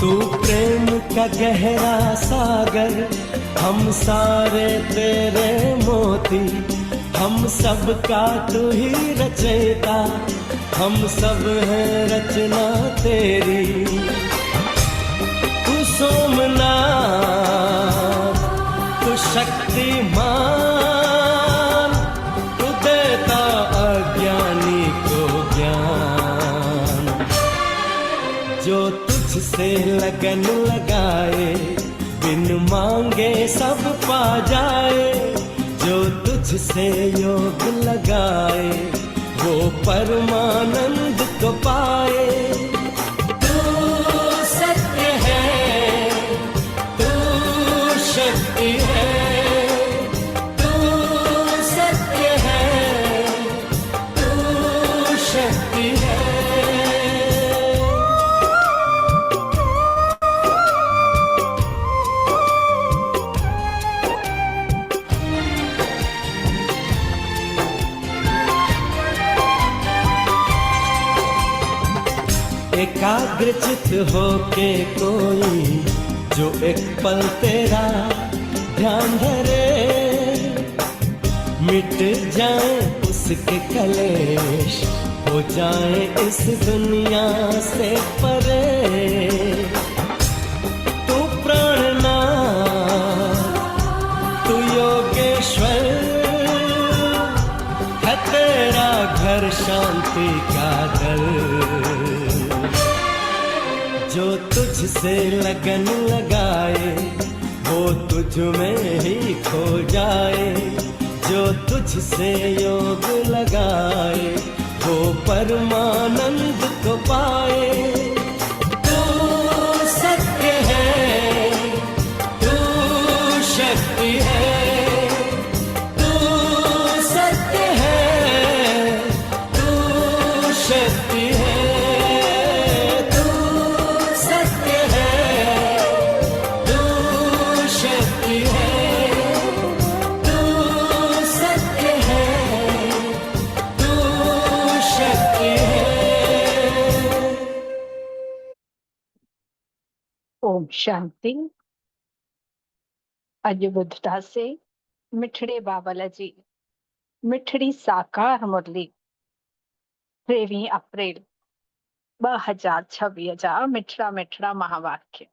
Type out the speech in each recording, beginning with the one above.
तू प्रेम का गहरा सागर, हम सारे तेरे मोती, हम सब का तू ही रचयिता, हम सब हैं रचना तेरी। तू सोमनाथ, तू शक्तिमान, तू देता अज्ञानी को ज्ञान। जो तुझसे लगन लगाए, बिन मांगे सब पा जाए। जो तुझसे योग लगाए, वो परमानंद को पाए। तू सत्य है, तू शक्ति है, तू सत्य है, तू शक्ति है। एकाग्रचित होके कोई जो एक पल तेरा ध्यान धरे, मिट जाए उसके कलेश, हो जाए इस दुनिया से परे। तू प्राणनाथ, तू योगेश्वर है, तेरा घर शांति का दर। जो तुझसे लगन लगाए, वो तुझ में ही खो जाए। जो तुझसे योग लगाए, वो परमानंद को पाए। तू सत्य है, तू शक्ति है, तू सत्य है, तू शक्ति है। ओम शांति। अॼु ॿुधतासीं मिठड़े बाबल जी मिठड़ी साकार मुरली 23 अप्रैल 2026 जा मिठड़ा मिठड़ा महावाक्य।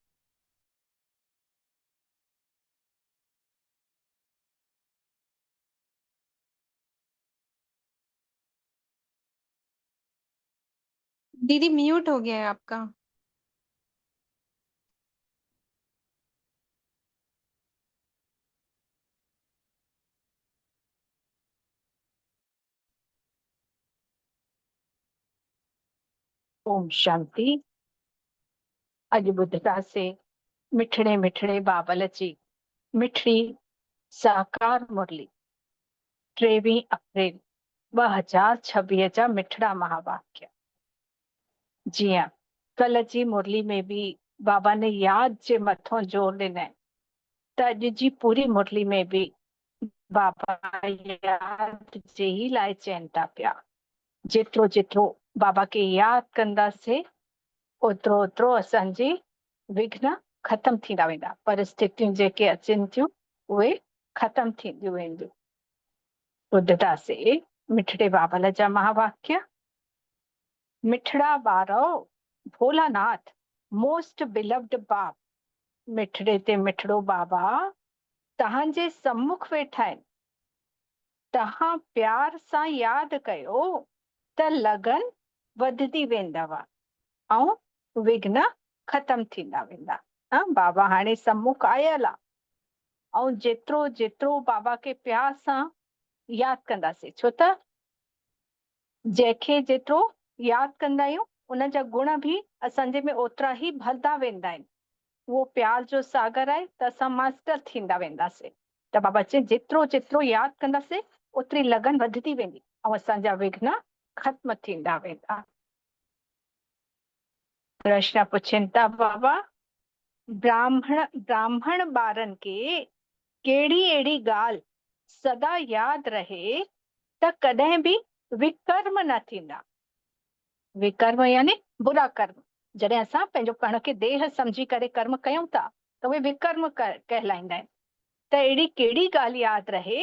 दीदी म्यूट हो गया है आपका। ओम शांति। अॼु ॿुधतासीं मिठड़े मिठड़े बाबल जी मिठड़ी साकार मुरली 23 अप्रैल 2026 जा मिठड़ा महावाक्य। जीअं कल जी मुरली में भी बाबा ने याद जे मथों जोर ॾिनई, त अॼु जी पूरी मुरली में भी बाबा याद जे ही लाइ चवनि था पिया। जेतिरो जेतिरो बाबा के याद कंदासीं, ओतिरो ओतिरो असांजी विघ्न ख़त्म थींदा वेंदा, परिस्थितियूं जेके अचनि थियूं उहे ख़त्म थींदियूं वेंदियूं। ॿुधतासीं मिठड़े बाबल जा महावाक्य। मिठड़ा ॿारो भोलानाथ मोस्ट बिलव्ड बाप, मिठड़े ते मिठड़ो बाबा तव्हांजे सम्मुख वेठा आहिनि। तव्हां प्यार सां यादि कयो त लगन वधंदी वेंदव ऐं विघ्न ख़त्म थींदा वेंदा। बाबा हाणे सम्मुख आयल आहे ऐं जेतिरो जेतिरो बाबा के प्यार सां यादि कंदासीं, छो त जंहिंखे जेतिरो यादि कंदा आहियूं उन जा गुण भी असांजे में ओतिरा ई भरदा वेंदा आहिनि। उहो प्यार जो सागर आहे त असां मास्टर थींदा वेंदासीं। त बाबा चए जेतिरो जेतिरो यादि कंदासीं ओतिरी लगन वधंदी वेंदी ऐं असांजा विघ्न ख़त्म थींदा वेंदा। प्रश्न पुछनि था बाबा, ब्राह्मण ॿारनि के कहिड़ी अहिड़ी ॻाल्हि सदा यादि रहे त कॾहिं बि विकर्म न थींदा। विकर्म यानी बुरा कर्म, जॾहिं असां पंहिंजो पाण खे देह सम्झी करे कर्म कयूं था त उहे विकर्म कहलाईंदा आहिनि। त अहिड़ी कहिड़ी ॻाल्हि यादि रहे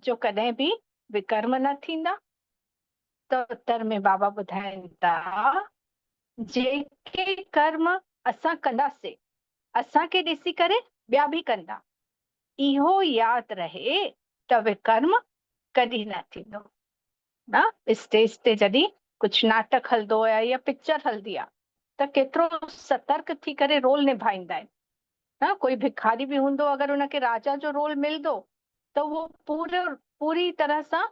जो कॾहिं बि विकर्म न थींदा? त उत्तर में बाबा ॿुधाइनि था, जेके कर्म असां कंदासीं असांखे ॾिसी करे ॿिया बि कंदा, इहो यादि रहे त विकर्म कॾहिं न थींदो। न स्टेज ते जॾहिं कुझु नाटक हलंदो आहे या पिक्चर हलंदी आहे त केतिरो सतर्क थी करे रोल निभाईंदा आहिनि। न कोई भिखारी बि हूंदो, अगरि हुनखे राजा जो रोल मिलंदो त उहो पूरी तरह सां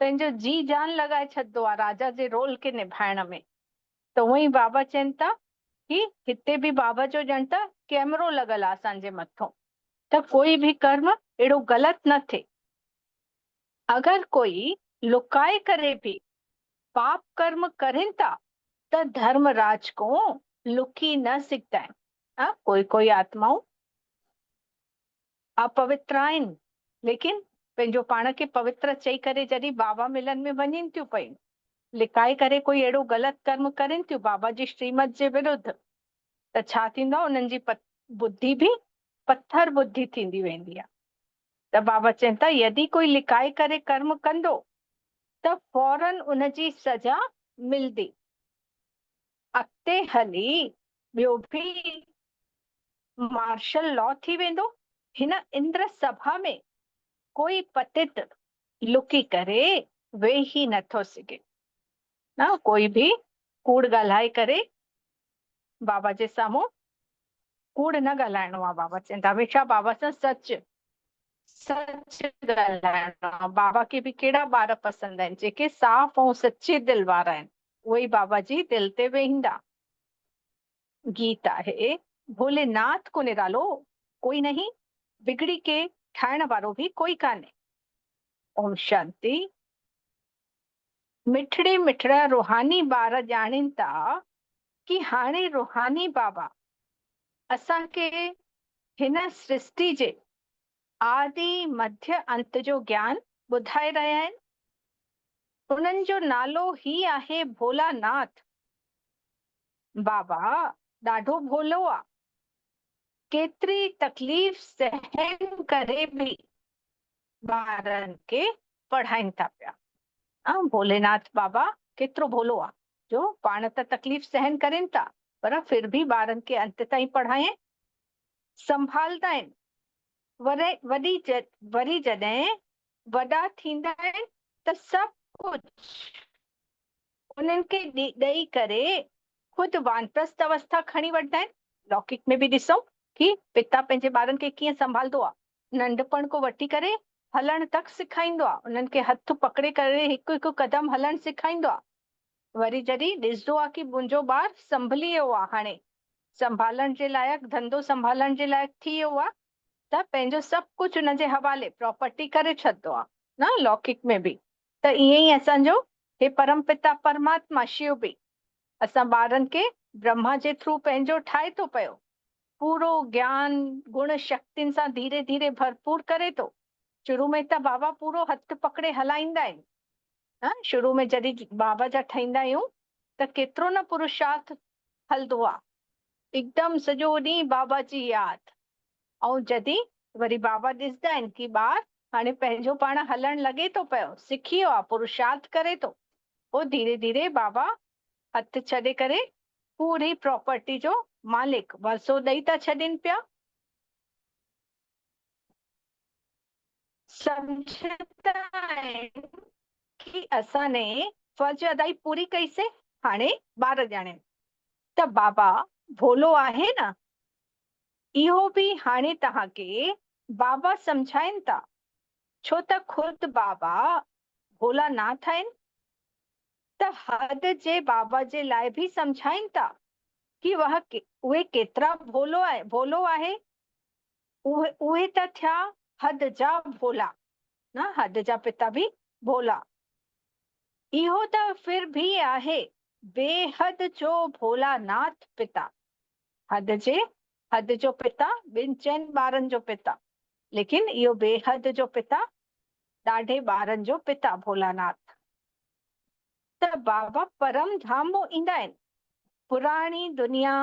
पंहिंजो जी जान लॻाए छॾंदो आहे राजा जे रोल खे निभाइण में। त उहो ई बाबा चवनि था कि हिते बि बाबा जो ॼण त कैमरो लॻल आहे असांजे मथां, त कोई बि कर्म अहिड़ो ग़लति न थिए। अगरि कोई लुकाए करे बि पाप कर्म करेनि था त धर्मराज को लुकी न सघंदा आहिनि। कोई आत्माऊं अपवित्र आहिनि, लेकिन पंहिंजो पाण खे पवित्र चई करे जॾहिं बाबा मिलन में वञनि थियूं पयूं, लिकाए करे कोई अहिड़ो ग़लति कर्म करेनि थियूं बाबा जी श्रीमत जे विरुद्ध, त छा थींदो आहे? उन्हनि जी बुद्धि बि पत्थर बुद्धि थींदी वेंदी आहे। त बाबा चवनि था यदि कोई लिकाए करे कर्म कंदो त फौरन उनजी सजा मिलंदी। अॻिते हली ॿियो बि मार्शल लॉ थी वेंदो। हिन इंद्र सभा में कोई पतित लुकी करे वेही नथो सघे। न कोई बि कूड़ ॻाल्हाए करे बाबा जे साम्हूं कूड़ न ॻाल्हाइणो आहे। बाबा चवनि था हमेशह बाबा सां सच ॻाल्हाइणो आहे। बाबा खे बि कहिड़ा ॿार पसंदि आहिनि? जेके साफ़ ऐं सचे दिलि वारा आहिनि, उहे ई बाबा जी दिलि ते वेहींदा। गीत आहे, भोलेनाथ को निरालो कोई नहीं, बिगड़ी के ठाहिण वारो भी कोई कान्हे। ओम शांति। मिठड़े मिठड़ा रूहानी ॿार ॼाणनि था कि हाणे रूहानी बाबा असांखे हिन सृष्टि जे आदि मध्य अंत जो ज्ञान ॿुधाए रहिया आहिनि। उन्हनि जो नालो ही आहे भोलानाथ। बाबा ॾाढो भोलो आहे, केतिरी तकलीफ़ सहन करे बि ॿारनि खे पढ़ाइनि था पिया। भोलेनाथ बाबा केतिरो भोलो आहे जो पाण त तकलीफ़ सहन करेनि था, पर फिर भी ॿारनि खे अंत ताईं पढ़ाए संभालंदा आहिनि। वरी जॾहिं वॾा थींदा आहिनि त सभु कुझु उन्हनि खे ॾेई करे ख़ुदि वानप्रस्थ अवस्था खणी वठंदा आहिनि। लौकिक में बि ॾिसूं कि पिता पंहिंजे ॿारनि खे कीअं संभालंदो आहे। नंढपण को वठी करे हलण तक सेखारींदो आहे, उन्हनि खे हथ पकड़े करे हिकु हिकु कदम हलण सेखारींदो आहे। वरी जॾहिं ॾिसंदो आहे कि मुंहिंजो ॿारु संभली वियो आहे, हाणे संभालण जे लाइक़ु, धंधो संभालण जे लाइक़ु थी वियो आहे, त पंहिंजो सभु कुझु हुनजे हवाले प्रॉपर्टी करे छॾंदो आहे। न लौकिक में बि त ईअं ई असांजो हे परम पिता परमात्मा शिव बि असां ॿारनि खे ब्रह्मा जे थ्रू पंहिंजो ठाहे थो पियो, पूरो ज्ञान गुण शक्तियुनि सां धीरे धीरे भरपूर करे थो। शुरू में त बाबा पूरो हथ पकड़े हलाईंदा आहिनि। शुरू में जॾहिं बाबा जा ठहींदा आहियूं त केतिरो न पुरुषार्थ हलंदो आहे, हिकदमि सॼो ॾींहुं बाबा जी यादि। ऐं जॾहिं वरी बाबा ॾिसंदा आहिनि कि ॿारु हाणे पंहिंजो पाण हलण लॻे थो पियो, सिखी वियो आहे, पुरुषार्थ करे थो, पोइ धीरे धीरे बाबा हथ छॾे करे पूरी प्रॉपर्टी जो मालिक वरसो ॾेई था छॾनि पिया। सम्झंदा आहिनि कि असां ने फर्ज़ अदाई पूरी कईसीं, हाणे ॿार ॼाणे। त बाबा भोलो आहे न, इहो बि हाणे तव्हांखे बाबा सम्झाइनि था, छो त ख़ुदि बाबा भोलानाथ आहिनि। त हद जे बाबा जे लाइ बि सम्झाइनि था कि उहे केतिरा भोलो आहे। उहे त थिया हद जा भोला, न हद जा पिता बि भोला। इहो त फिर भी आहे बेहद जो भोलानाथ पिता। हद जो पिता ॿिनि चइनि ॿारनि जो पिता, लेकिन इहो बेहद जो पिता, ॾाढे ॿारनि जो पिता भोलानाथ। त बाबा परम धाम मां ईंदा आहिनि पुराणी दुनिया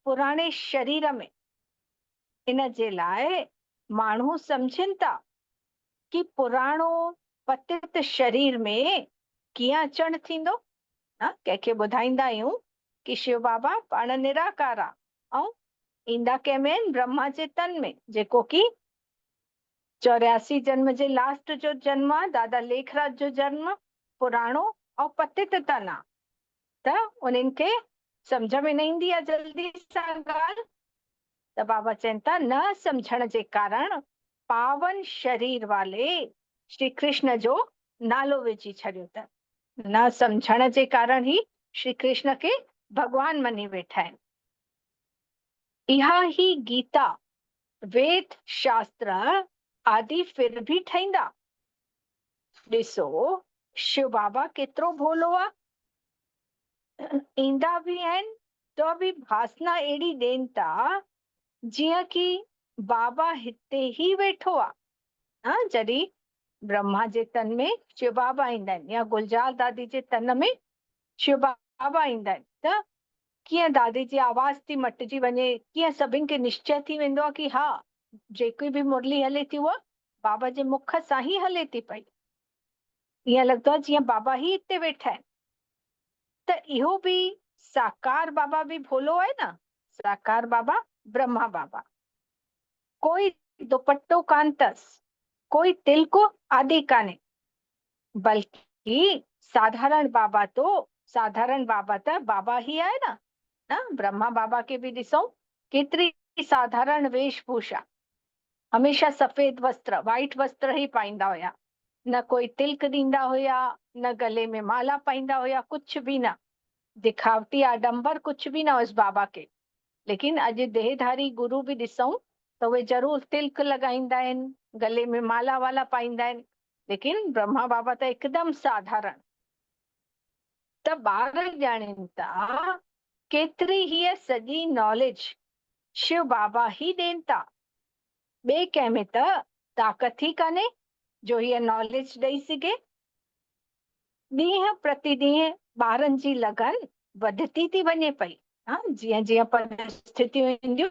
पुराणे शरीर में, इन जे लाइ माण्हू सम्झनि था कि पुराणो पतित शरीर में कीअं अचण थींदो। कंहिंखे ॿुधाईंदा आहियूं कि शिव बाबा पाण निराकार आहे ऐं ईंदा कंहिंमें आहिनि, ब्रह्मा जे तन में, जेको कि 84 जन्म जे लास्ट जो जन्म आहे, दादा लेखराज जो जन्म पुराणो ऐं पतित तन आहे। त उन्हनि खे सम्झ में न ईंदी आहे जल्दी सां ॻाल्हि, त बाबा चवनि था न सम्झण जे कारण पावन शरीर वाले श्री कृष्ण जो नालो विझी छॾियो अथनि। न सम्झण जे कारण ही श्री कृष्ण खे भगवान मञी वेठा आहिनि। इहा ही गीता वेद शास्त्र आदि फिर भी ठहींदा। ॾिसो शिव बाबा केतिरो भोलो आहे, ईंदा बि आहिनि तो बि भासना अहिड़ी ॾियनि था जीअं कि बाबा हिते ही वेठो आहे। जॾहिं ब्रह्मा जे तन में शिव बाबा ईंदा आहिनि या गुलजार दादी जे तन में शिव बाबा ईंदा आहिनि, त कीअं दादी जी आवाज़ थी मटिजी वञे, कीअं सभिनि खे निश्चय थी वेंदो आहे कि हा जेकी बि मुरली हले थी उहा बाबा जे मुख सां ही हले थी पई। ईअं लॻंदो आहे जीअं बाबा ही हिते वेठा आहिनि। त इहो बि साकार बाबा बि भोलो आहे न, साकार बाबा ब्रह्मा बाबा। कोई दुपट्टो कान अथसि, कोई तिलक आदि कान्हे, बल्कि साधारण बाबा त बाबा ही आहे न। ब्रह्मा बाबा के भी ॾिसूं केतिरी साधारण वेशभूषा, हमेशा सफेद वस्त्र, वाइट वस्त्र ही पाईंदा हुया, न कोई तिलक ॾींदा हुया, न गले में माला पाईंदा हुया, कुछ भी न, दिखावटी आडंबर कुछ भी न हुयसि बाबा के। लेकिन अॼु देहधारी गुरु भी ॾिसूं त उहे ज़रूर तिलक लॻाईंदा आहिनि, गले में माला वाला पाईंदा आहिनि, लेकिन ब्रह्मा बाबा त हिकदमि साधारण। त ॿार ॼाणनि था केतिरी हीअ सॼी नॉलेज शिव बाबा ही ॾियनि था, ॿिए कंहिंमें त ताक़त ही कान्हे जो हीअ नॉलेज ॾेई सघे। ॾींहं प्रतिॾींहं ॿारनि जी लगन वधती थी वञे पई। जीअं जीअं परिस्थितियूं ईंदियूं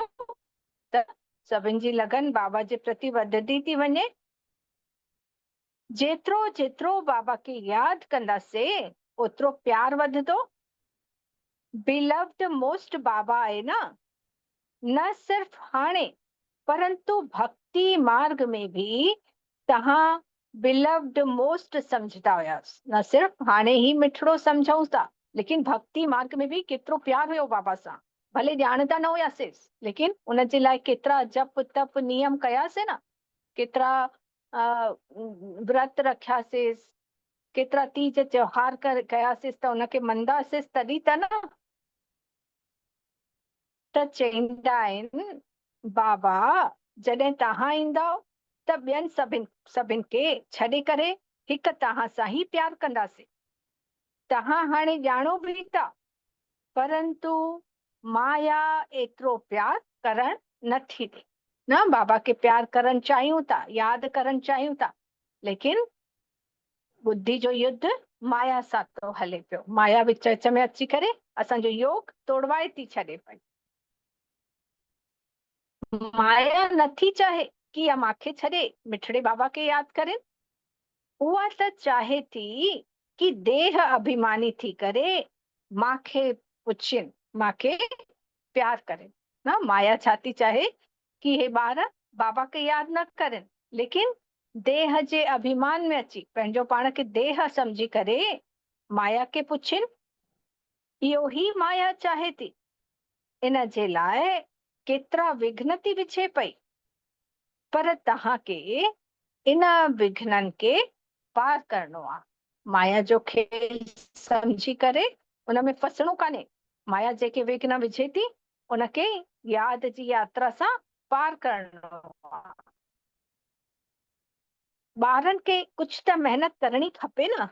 त सभिनि जी लगन बाबा जे प्रति वधती थी वञे। जेतिरो जेतिरो बाबा खे यादि कंदासीं ओतिरो प्यार वधंदो। बिलव्ड मोस्ट बाबा आहे न सिर्फ हाणे परंतु भक्ति मार्ग में भी तव्हां बिलव्ड मोस्ट समझदा हुयास। न सिर्फ हाणे ही मिठड़ो समझूं था, लेकिन भक्ति मार्ग में भी केतिरो प्यार हुयो बाबा सां। भले ॼाणंदा न हुयासीं, लेकिन उन जे लाइ केतिरा जप तप नियम कयासीं न, केतिरा व्रत रखियासीं, केतिरा तीज त्योहार कयासीं, त उनखे मंदासीं तॾहिं त न। त चईंदा आहिनि बाबा जॾहिं तव्हां ईंदव त ॿियनि सभिनि खे छॾे करे हिकु तव्हां सां ही प्यार कंदासीं। तव्हां हाणे ॼाणो बि था, परंतु माया एतिरो प्यार करण नथी ॾे न। बाबा खे प्यार करण चाहियूं था, यादि करण चाहियूं था, लेकिन बुद्धि जो युद्ध माया सां थो हले पियो। माया विच विच में अची करे असांजो योग तोड़वाए थी छॾे पई। माया नथी चाहे कि इहा मांखे छॾे मिठड़े बाबा खे यादि करे। उहा त चाहे थी कि देह अभिमानी थी करे मांखे पुछनि, मांखे प्यार करे न। माया छा थी चाहे कि हे ॿार बाबा खे यादि न करनि, लेकिन देह जे अभिमान में अची पंहिंजो पाण खे देह समझी करे माया खे पुछनि। इहो ही माया चाहे थी। इन जे लाइ केतिरा विघ्न थी विछे पई, पर तव्हांखे इन विघ्ननि खे पार करणो आहे। माया जो खेल समझी करे उन में फसणो कान्हे। माया जेके विघ्न विझे थी उनखे यादि जी यात्रा सां पार करणो आहे। ॿारनि खे कुछ त मेहनत करणी खपे न।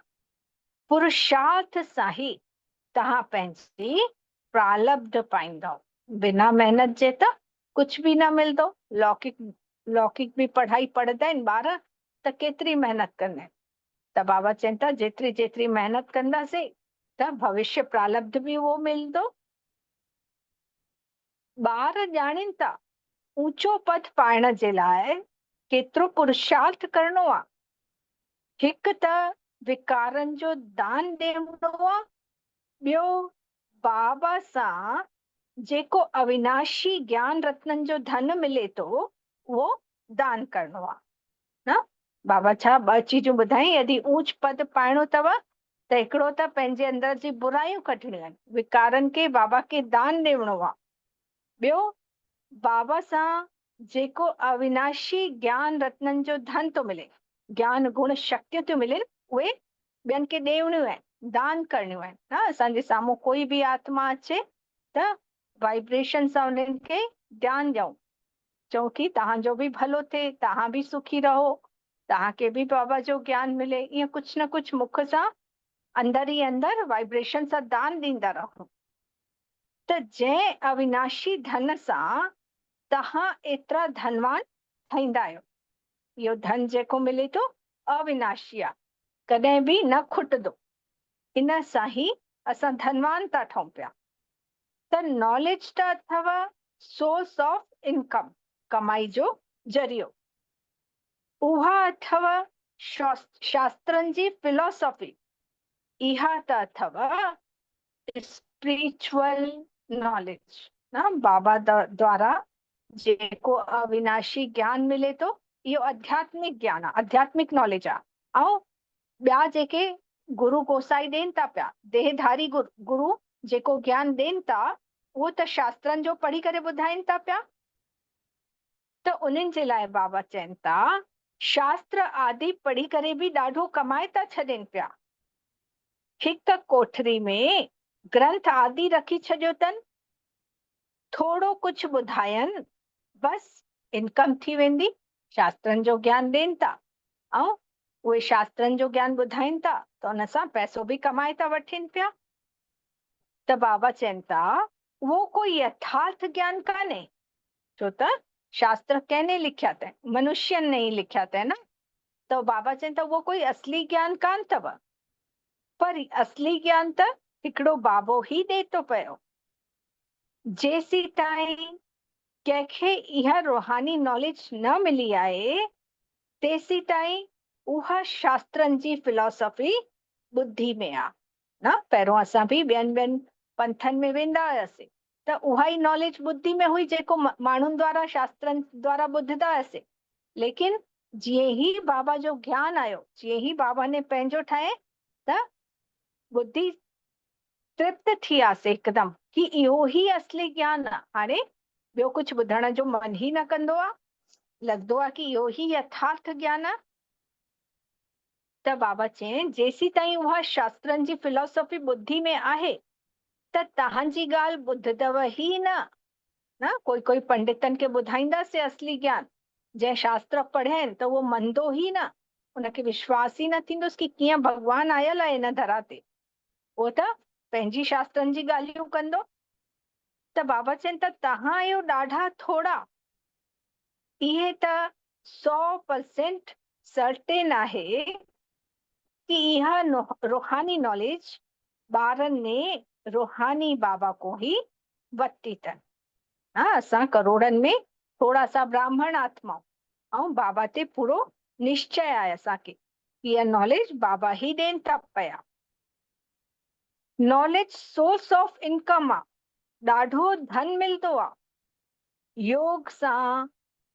पुरुषार्थ सां ही तव्हां पंहिंजी प्रालब्ध पाईंदव। बिना मेहनत जे त कुछ भी न मिलंदो। लौकिक भी पढ़ाई पढ़ंदा आहिनि ॿार त केतिरी मेहनत कंदा आहिनि। त बाबा चवनि था जेतिरी जेतिरी मेहनत कंदासीं त भविष्य प्रालब्ध भी उहो मिलंदो। ॿार ॼाणीनि था ऊंचो पद पाइण जे लाइ केतिरो पुरुषार्थ करणो आहे। हिकु त विकारनि जो दान ॾियणो आहे, ॿियो बाबा सां जेको अविनाशी ज्ञान रत्ननि जो धन मिले थो उहो दान करणो आहे न। बाबा छा ॿ चीजूं ॿुधाई, यदि ऊंच पद पाइणो अथव त हिकिड़ो त पंहिंजे अंदर जी बुराइयूं कढणियूं आहिनि, विकारनि खे बाबा खे दान ॾियणो आहे, ॿियो बाबा सां जेको अविनाशी ज्ञान रत्ननि जो धन थो मिले, ज्ञान गुण शक्तियूं थियूं मिलनि, उहे ॿियनि खे ॾेवणियूं आहिनि, दान करणियूं आहिनि न। असांजे साम्हूं कोई बि आत्मा अचे त वाइब्रेशन सां उन्हनि खे ध्यानु ॾियूं, चऊं की तव्हांजो बि भलो थिए, तव्हां बि सुखी रहो, तव्हांखे बि बाबा जो ज्ञान मिले। ईअं कुझु न कुझु मुख सां अंदर ई अंदर वाइब्रेशन सां दान ॾींदा रहो। त जंहिं अविनाशी धन सां तव्हां एतिरा धनवान ठहींदा आहियो, इहो धन जेको मिले थो अविनाशी आहे, कॾहिं बि न खुटंदो, इन सां ई असां धनवान था ठहूं पिया। त नॉलेज त अथव सोर्स ऑफ इनकम, कमाई जो ज़रियो, उहा अथव शास्त्रनि जी फिलॉसफी, इहा त अथव स्पिरिचुअल नॉलेज न। बाबा द्वारा जेको अविनाशी ज्ञान मिले थो इहो आध्यात्मिक ज्ञान आहे, आध्यात्मिक नॉलेज आहे। ऐं ॿिया जेके गुरु गोसाई ॾियनि था पिया, देहधारी गुरु जेको ज्ञान ॾियनि था उहो त शास्त्रनि जो पढ़ी करे ॿुधाइनि था पिया। त उन्हनि जे लाइ बाबा चवनि था शास्त्र आदि पढ़ी करे बि ॾाढो कमाए था छॾनि पिया। हिक कोठरी में ग्रंथ आदि रखी छॾियो अथनि, थोरो कुझु ॿुधायनि, बस इनकम थी वेंदी। शास्त्रनि जो ज्ञान ॾियनि था ऐं उहे शास्त्रनि जो ज्ञान ॿुधाइनि था त उन सां पैसो बि कमाए था वठनि पिया। त बाबा चवनि था उहो कोई यथार्थ ज्ञान कान्हे, छो त शास्त्र कंहिंने लिखिया अथई, मनुष्यनि ने ई लिखिया अथई न। त बाबा चवनि था उहो कोई असली ज्ञान कान अथव, पर असली ज्ञान त हिकिड़ो बाबो ई ॾे थो पियो। जेसी ताईं कंहिंखे इहा रूहानी नॉलेज न मिली आहे तेसी ताईं उहा शास्त्रनि जी फिलॉसफी ॿुधी में आहे न। पहिरियों असां बि ॿियनि पंथनि में वेंदा हुआसीं त उहा ई नॉलेज ॿुधी में हुई जेको माण्हुनि द्वारा शास्त्रनि द्वारा ॿुधंदा हुआसीं। लेकिन जीअं ई बाबा जो ज्ञान आयो, जीअं ई बाबा ने पंहिंजो ठाहे त बुद्धि तृप्त थी वियासीं हिकदमि कि इहो ई असली ज्ञान आहे। हाणे ॿियो कुझु ॿुधण जो मन ई न कंदो आहे, लॻंदो आहे कि इहो ई यथार्थ ज्ञान आहे। त बाबा चवनि जेसी ताईं उहा शास्त्रनि जी फिलॉसफी ॿुधी में आहे त तव्हांजी ॻाल्हि ॿुधदव ई न। कोई पंडितनि खे ॿुधाईंदासीं असली ज्ञान, जंहिं शास्त्र पढ़िया आहिनि त उहो मञंदो ई न, उनखे विश्वास ई न थींदुसि कि कीअं भॻवानु आयल आहे इन धरा ते, उहो त पंहिंजी शास्त्रनि जी ॻाल्हियूं कंदो। त बाबा चवनि त तव्हां आहियो ॾाढा थोरा, इहे त 100% सर्टेन आहे कि इहा रूहानी नॉलेज ॿारनि ने रूहानी बाबा को ही वरिती अथनि। असां करोड़नि में थोरा सा ब्राह्मण आत्माऊं ऐं बाबा ते पूरो निश्चय आहे असांखे, इहा नॉलेज बाबा ई ॾियनि था पिया। नॉलेज सोर्स ऑफ इनकम आहे, ॾाढो धन मिलंदो आहे। योग सां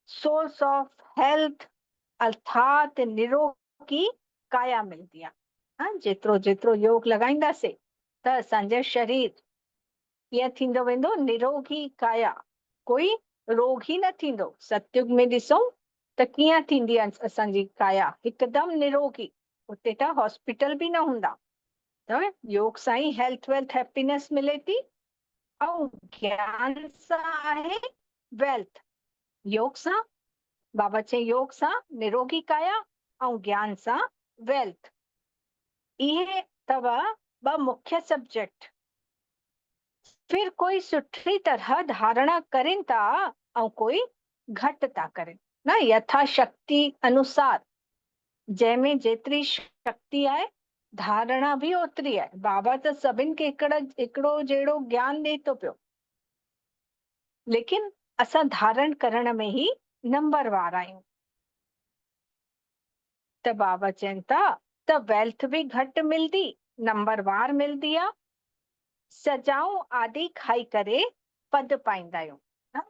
सोर्स ऑफ हेल्थ अर्थात निरोगी काया मिलंदी आहे। जेतिरो जेतिरो योग लॻाईंदासीं त असांजो शरीर कीअं थींदो वेंदो, निरोगी काया, कोई रोग ई न थींदो। सतयुग में ॾिसूं त कीअं थींदी आहे असांजी काया, हिकदमि निरोगी, उते त हॉस्पिटल बि न हूंदा। त योग सां ई हेल्थ वेल्थ हैप्पीनेस मिले थी ऐं ज्ञान सां आहे वेल्थ। योग सां बाबा चए योग सां निरोगी काया ऐं ज्ञान सां वेल्थ, इहे अथव ॿ मुख्य सब्जेक्ट। फिर कोई सुठी तरह धारणा करें था ऐं कोई घटि था करें न, यथाशक्ति अनुसार, जंहिंमें जेतिरी शक्ति आहे धारणा भी ओतिरी आहे। बाबा त सभिनि खे हिकिड़ो जहिड़ो ज्ञान ॾे थो पियो। लेकिन असां धारण करण में ही नंबरवार आहियूं। त बाबा चवनि था त वेल्थ बि घटि मिलंदी, नंबरवार मिलंदी आहे, सजाऊं आदि खाई करे पद पाईंदा आहियूं।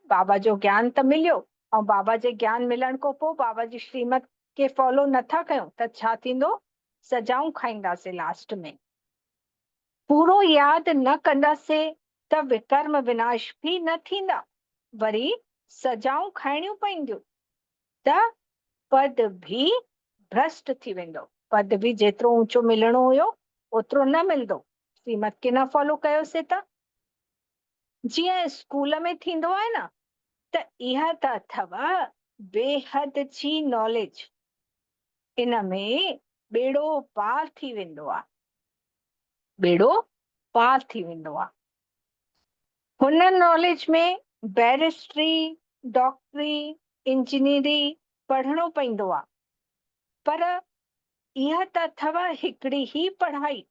बाबा जो ज्ञान त मिलियो, ऐं बाबा जे ज्ञान मिलण खां पोइ बाबा जी श्रीमत खे फॉलो नथा कयूं त छा थींदो? सजाऊं खाईंदासीं लास्ट में। पूरो यादि न कंदासीं त विकर्म विनाश बि न थींदा, वरी सजाऊं खाइणियूं पवंदियूं त पद भी भ्रष्ट थी वेंदो। पद भी जेतिरो ऊंचो मिलणो हुयो ओतिरो न मिलंदो, श्रीमत खे न फॉलो कयोसीं त। जीअं स्कूल में थींदो आहे न, त इहा त अथव बेहद जी नॉलेज, इन में बेड़ो पार थी वेंदो आहे, बेड़ो पार थी वेंदो आहे। हुन नॉलेज में बैरिस्ट्री, डॉक्टरी, इंजीनियरिंग पढ़णो पवंदो आहे, पर इहा त अथव हिकिड़ी ही पढ़ाई।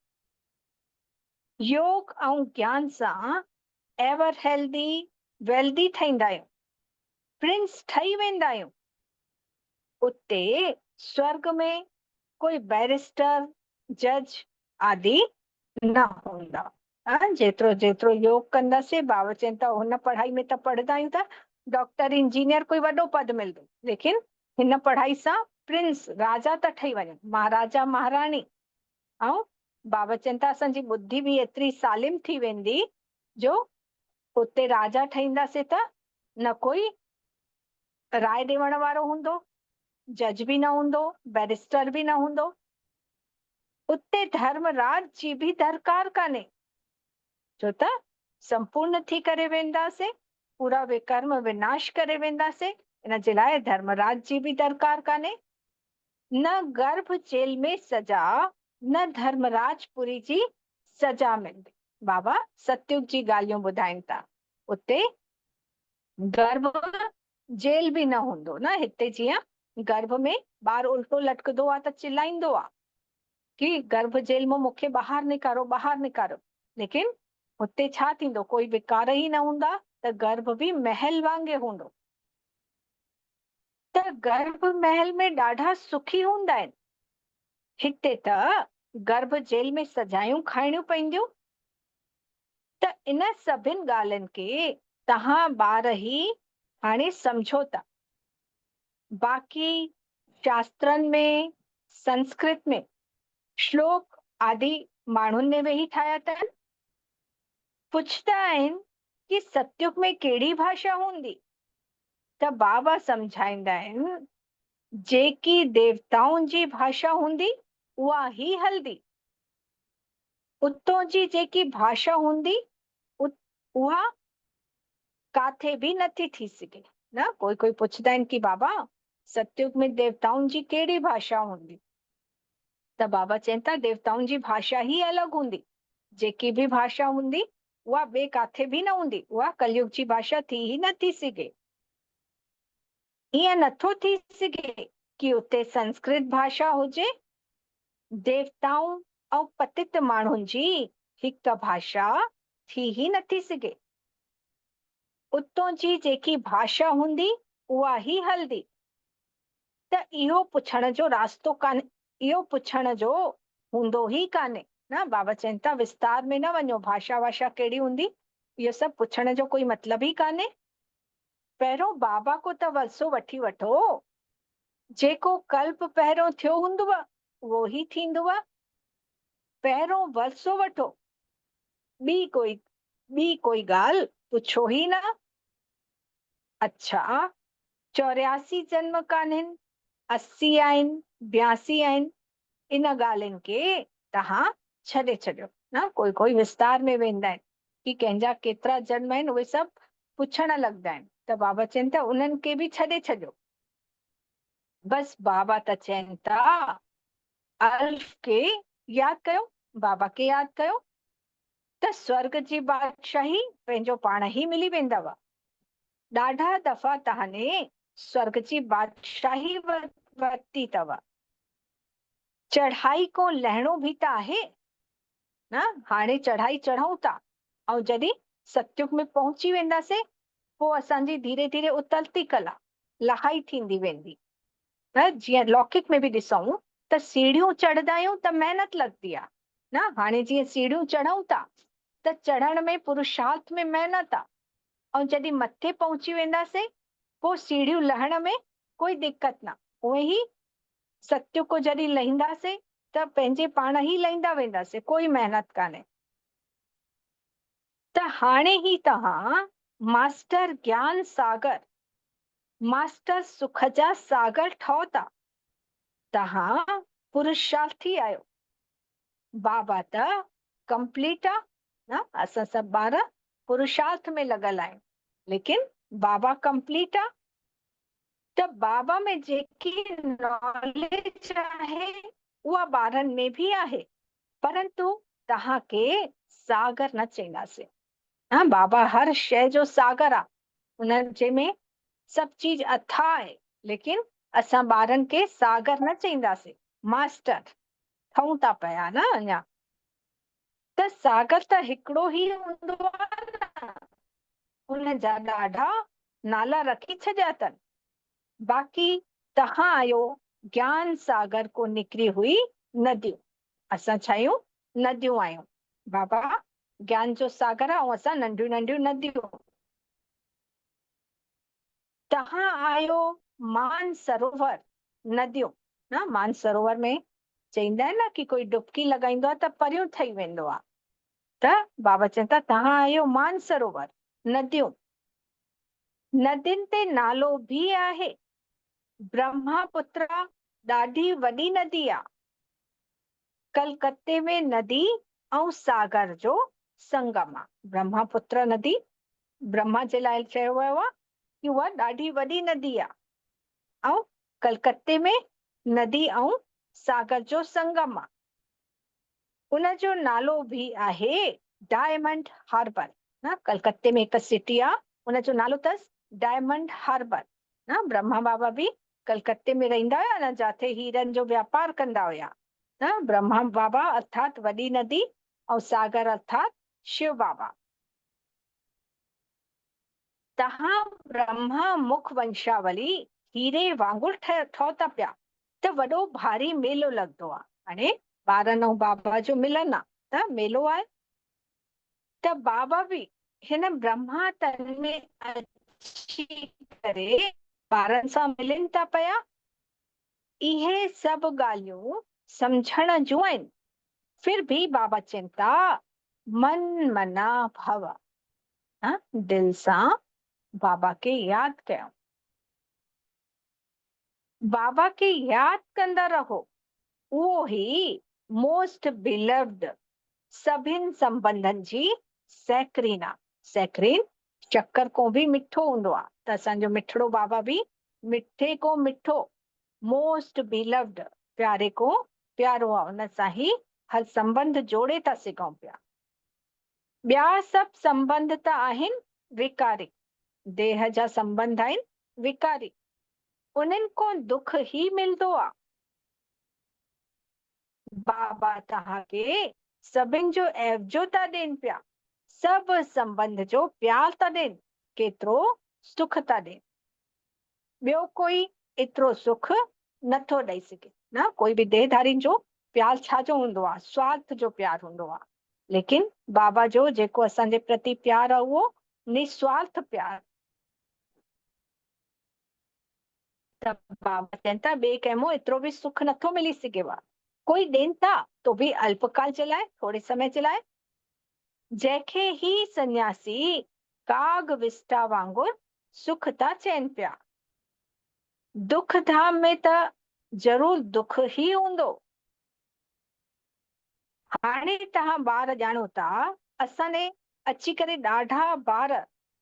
योग ऐं ज्ञान सां एवर हेल्दी वेल्दी ठहींदा आहियूं, प्रिंस ठही वेंदा आहियूं। उते स्वर्ग में कोई बैरिस्टर, जज आदि न हूंदा। जेतिरो जेतिरो योग कंदासीं, बाबा चवनि था हुन पढ़ाई में त पढ़ंदा आहियूं था डॉक्टर इंजीनियर कोई वॾो पद मिलंदो, लेकिन हिन पढ़ाई सां प्रिंस राजा था ठही वञनि, महाराजा महाराणी। ऐं बाबा चवनि था असांजी बुद्धि बि एतिरी सालिम थी वेंदी जो उते राजा ठहींदासीं त न कोई राय ॾियण वारो हूंदो, जज भी न हूंदो, बैरिस्टर भी न हूंदो। उते धर्मराज जी भी दरकार कान्हे, छो त संपूर्ण थी करे वेंदासीं, पूरा विकर्म विनाश करे वेंदासीं। इन जे लाइ धर्मराज जी भी दरकार कान्हे। न गर्भ जेल में सजा, न धर्मराजपुरी जी सजा मिलंदी। बाबा सतयुग जी ॻाल्हियूं ॿुधाइनि था। उते गर्भ जेल भी न हूंदो न। हिते जीअं गर्भ में ॿार उल्टो लटकंदो आहे त चिलाईंदो आहे कि गर्भ जेल मां मूंखे ॿाहिरि निकारो, ॿाहिरि निकारो, लेकिन हुते छा थींदो? कोई विकार ई न हूंदा त गर्भ भी महल वांगुरु हूंदो। त गर्भ महल में ॾाढा सुखी हूंदा आहिनि। हिते त गर्भ जेल में सजायूं खाइणियूं पवंदियूं। त इन सभिनि ॻाल्हियुनि खे तव्हां ॿार ई हाणे सम्झो था। बाक़ी शास्त्रनि में, संस्कृत में श्लोक आदि माण्हुनि ने वेही ठाहिया अथनि। पुछंदा आहिनि कि सतयुग में कहिड़ी भाषा हूंदी? त बाबा सम्झाईंदा आहिनि जेकी देवताउनि जी भाषा हूंदी उहा ही हलदी। उतो जी जेकी भाषा हूंदी उहा काथे भी नथी थी सघे न। कोई कोई पुछंदा आहिनि कि बाबा सतयुग में देवताउनि जी कहिड़ी भाषा हूंदी? त बाबा चवनि था देवताउनि जी भाषा ही अलॻि हूंदी। जेकी भी भाषा हूंदी उहा ॿिए काथे भी न हूंदी, उहा कलयुग जी भाषा थी ही नथी सघे। ईअं नथो थी सघे कि उते संस्कृत भाषा हुजे, देवताऊं ऐं पतित माण्हुनि जी हिकु भाषा थी ही नथी सघे। उतो जी जेकी भाषा हूंदी उहा ही हलदी। त इहो पुछण जो रास्तो कान्हे, इहो पुछण जो हूंदो ही कान्हे न। बाबा चवनि था विस्तार में न वञो, भाषा वाषा कहिड़ी हूंदी इहो सभु पुछण जो कोई मतलब ही कान्हे। पहिरियों बाबा को त वरसो वठी वठो। जेको कल्प पहिरियों थियो हूंदव उहो ही थींदव। पहिरियों वरसो वठो, ॿी कोई ॻाल्हि पुछो ही न। अच्छा 84 जन्म कान्हनि, 80 आहिनि, 82 आहिनि, इन ॻाल्हियुनि खे तव्हां छॾे छॾियो न। कोई कोई विस्तार में वेंदा आहिनि कि कंहिंजा केतिरा जन्म आहिनि, उहे सभु पुछण लॻंदा आहिनि। त बाबा चवनि था उन्हनि खे भी छॾे छॾियो। बस बाबा त चवनि था अल्फ के यादि कयो, बाबा खे यादि कयो त स्वर्ग जी बादशाही पंहिंजो पाण ही मिली वेंदव। ॾाढा दफ़ा तव्हां स्वर्ग जी बादशाही वरिती अथव। चढ़ाई को लहिणो भी त आहे न। हाणे चढ़ाई चढ़ूं था ऐं जॾहिं सतयुग में पहुची वेंदासीं पोइ असांजी धीरे धीरे उतरती कला लहाई थींदी वेंदी। न जीअं लौकिक में बि ॾिसूं त सीढ़ियूं चढ़ंदा आहियूं त महिनत लॻंदी आहे न। हाणे जीअं सीढ़ियूं चढ़ूं था त चढ़ण में पुरुषार्थ में महिनत आहे, ऐं जॾहिं मथे पहुची वेंदासीं पोइ सीढ़ियूं लहण में कोई दिक़त न। उहे ई सत्य को जॾहिं लहींदासीं त पंहिंजे पाण ई लहींदा वेंदासीं, कोई महिनत कान्हे। त हाणे ई तव्हां मास्टर ज्ञान सागर, मास्टर सुख जा सागर ठहो था। तव्हां पुरुषार्थी आहियो। बाबा त कंप्लीट आहे न। असां सभु ॿार पुरुषार्थ में लॻल आहियूं, लेकिन बाबा कंप्लीट आहे। त बाबा में जेकी नॉलेज आहे उहा ॿारनि में बि आहे, परंतु तव्हांखे सागर न चईंदासीं। हाँ, बाबा हर शइ जो सागर आहे, उन जे में सभु चीज अथाह आहे, लेकिन असां ॿारनि खे सागर न चईंदासीं, मास्टर ठहूं था पिया न अञा। त सागर त हिकिड़ो ई हूंदो आहे न, उन जा ॾाढा नाला रखी छॾिया अथनि। बाक़ी तव्हां आहियो ज्ञान सागर को निकिरी हुई नदियूं। असां छा आहियूं? नदियूं आहियूं। बाबा ज्ञान जो सागर आहे ऐं असां नंढियूं नंढियूं नदियूं। तव्हां आहियो मान सरोवर नदियूं न। मान सरोवर में चईंदा आहिनि न कि कोई डुबकी लॻाईंदो आहे त परियूं ठही वेंदो आहे। त बाबा चवनि था तव्हां आहियो मान सरोवर नदियूं। नदियुनि ते नालो बि आहे। ब्रह्मपुत्र ॾाढी वॾी नदी आहे। कलकत्ते में नदी ऐं सागर जो संगम आहे। ब्रह्मपुत्र नदी ब्रह्मा जे लाइ चयो वियो आहे कि उहा ॾाढी वॾी नदी आहे, ऐं कलकत्ते में नदी ऐं सागर जो संगम आहे। उन जो नालो बि आहे डायमंड हार्बर न। कलकत्ते में हिकु सिटी आहे, उन जो नालो अथसि डायमंड हार्बर न। ब्रह्मा बाबा बि कलकत्ते में रहंदा हुया न, जाते हीरनि जो व्यापार कंदा हुया न। ब्रह्मा बाबा अर्थात वॾी नदी ऐं सागर अर्थात शिव बाबा। तव्हां ब्रह्मा मुख वंशावली हीरे वांगुरु ठहो था पिया। त वॾो भारी मेलो लॻंदो आहे। हाणे ॿारनि ऐं बाबा जो मिलन आहे त मेलो आहे। त बाबा बि हिन ब्रह्मा तन में अची करे ॿारनि सां मिलनि था पिया। इहे सभु ॻाल्हियूं सम्झण जूं आहिनि। फिर भी बाबा चवनि था मन मना भव, दिल सां बाबा खे यादि कयो। बाबा खे यादि कंदा रहो। उहो ई मोस्ट बिलव्ड सभिनि संबंधनि जी सैक्रीन आहे। सैक्रीन शक्कर को बि मिठो हूंदो आहे, त असांजो मिठड़ो बाबा बि मिठे को मिठो, मोस्ट बिलव्ड प्यारे को प्यारो आहे। उन सां ई हर संबंध जोड़े था सघूं पिया। ॿिया सभु संबंध त आहिनि विकारी, देह जा संबंध आहिनि विकारी, उन्हनि को दुख ई मिलंदो आहे। बाबा तव्हांखे सभिनि जो एवजो था ॾियनि पिया, सभु संबंध जो प्यार था ॾियनि, केतिरो सुख था ॾियनि। ॿियो कोई एतिरो सुख नथो ॾेई सघे न। कोई बि देहधारियुनि जो प्यार छाजो हूंदो आहे? स्वार्थ जो प्यार हूंदो आहे। लेकिन बाबा जो जेको असांजे प्रति प्यार आहे उहो निस्वार्थ प्यार। त बाबा चवनि था ॿिए कंहिं एतिरो बि सुख नथो मिली सघेव। कोई ॾियनि था तो बि अल्पकाल जे लाइ, थोरे समय जे लाइ। जंहिंखे ही सन्यासी काग विस्टा वांगुरु सुख था चयनि पिया। दुख धाम में त ज़रूर दुख ही हूंदो। हाणे तव्हां ॿार ॼाणो था, असां अची करे ॾाढा ॿार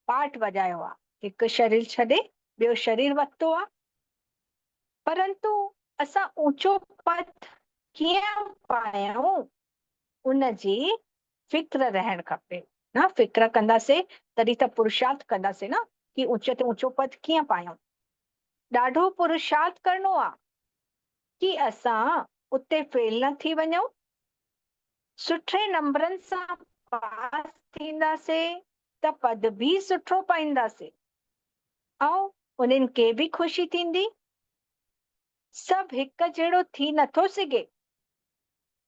पाठ वॼायो आहे। हिकु शरीर छॾे ॿियो शरीर वरितो आहे, परंतु असां ऊंचो पद कीअं पायूं उन जी फिक्र रहणु खपे न। फिक्र कंदासीं तॾहिं त पुरुषार्थ कंदासीं न, कि ऊंचे ते ऊंचो पद कीअं पायूं। ॾाढो पुरुषार्थ करणो आहे कि असां उते फेल न थी वञूं, सुठे नंबरनि सां पास थींदासीं त पद बि सुठो पाईंदासीं। ऐं उन्हनि खे बि ख़ुशी थींदी। सभु हिक जहिड़ो थी नथो सघे।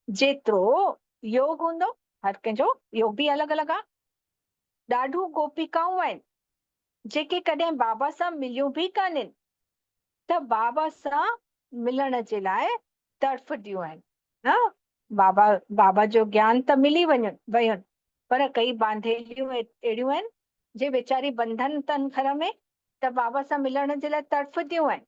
जेतिरो योग हूंदो, हर कंहिंजो योग बि अलॻि अलॻि आहे। ॾाढो गोपिकाऊं आहिनि जेके कॾहिं बाबा सां मिलियूं बि कान्हनि, त बाबा सां मिलण जे लाइ तड़फदियूं आहिनि। हा, बाबा जो ज्ञान त मिली वयुनि, पर कई बांधेलियूं अहिड़ियूं आहिनि जे वेचारी बंधन अथनि घर में, त बाबा सां मिलण जे लाइ तड़फदियूं आहिनि।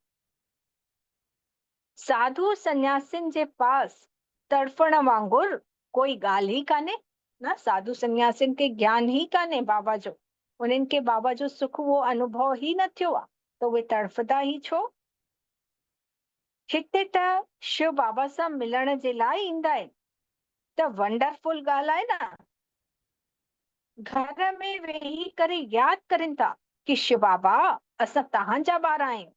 साधु सन्यासिन जे पास तड़फण वांगुरु कोई ॻाल्हि ई कान्हे न। साधु सन्यासिन खे ज्ञान ही कान्हे बाबा जो, उन्हनि खे बाबा जो सुख वो अनुभव ही न थियो आहे, त उहे तड़फदा ही छो? हिते त शिव बाबा सां मिलण जे लाइ ईंदा आहिनि, त वंडरफुल ॻाल्हि आहे न। घर में वेही करे यादि करनि था कि शिव बाबा असां तव्हांजा ॿार आहियूं।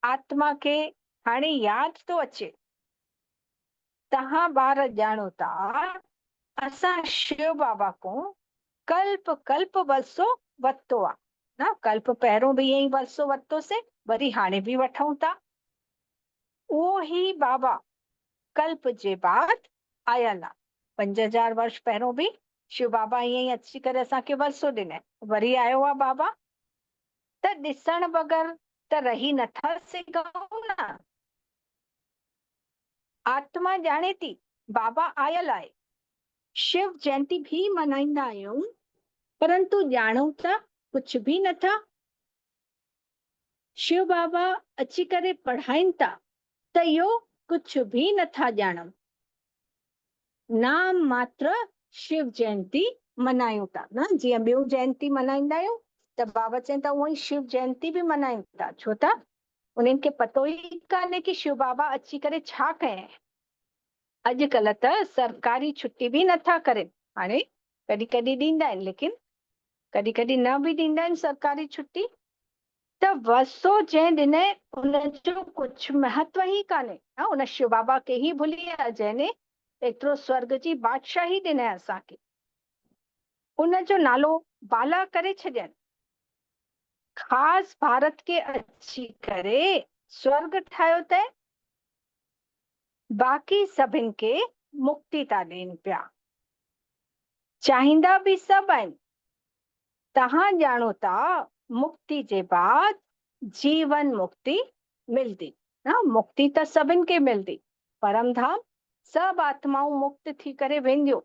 आत्मा खे हाणे यादि थो अचे, तव्हां ॿार ॼाणो था असां शिव बाबा को कल्प कल्प वरसो वरितो आहे न। कल्प पहिरियों बि ईअं ई वरसो वरितोसीं, वरी हाणे बि वठूं था। उहो ही बाबा कल्प जे बाद आयल आहे। 5000 वर्ष पहिरियों बि शिव बाबा ईअं ई अची करे असांखे वरसो ॾिनई, वरी आयो आहे बाबा। त ॾिसण बग़ैर त रही नथा सघूं न। आत्मा ॼाणे थी बाबा आयल आहे। शिव जयंती भी मनाईंदा आहियूं, परंतु ॼाणूं त कुछ भी नथा। शिव बाबा अची करे पढ़ाइनि था त इहो कुछ भी नथा ॼाणनि। नाम मात्र शिव जयंती मनायूं था न। जीअं ॿियूं जयंती मनाईंदा आहियूं, त बाबा चवनि था उअं ई शिव जयंती बि मनायूं था। छो त उन्हनि खे पतो ई कान्हे कि शिव बाबा अची करे छा कयनि। अॼुकल्ह त सरकारी छुट्टी बि नथा करनि, हाणे कॾहिं कॾहिं ॾींदा आहिनि, लेकिन कॾहिं कॾहिं न बि ॾींदा आहिनि सरकारी छुट्टी। त वरसो जंहिं ॾिनई उनजो कुछ महत्व ई कान्हे। उन शिव बाबा खे ई भुली विया जंहिंने एतिरो स्वर्ग जी बादशाही ॾिनई असांखे। उनजो नालो बाला करे छॾियनि। ख़ासि भारत खे अची करे स्वर्ग ठाहियो अथई। बाक़ी सभिनि खे मुक्ति था ॾियनि पिया। चाहींदा बि सभु आहिनि। तव्हां ॼाणो था मुक्ति जे बाद जीवन मुक्ति मिलंदी न। मुक्ति त सभिनि खे मिलंदी, परम धाम सभु आत्माऊं मुक्त थी करे वेंदियूं।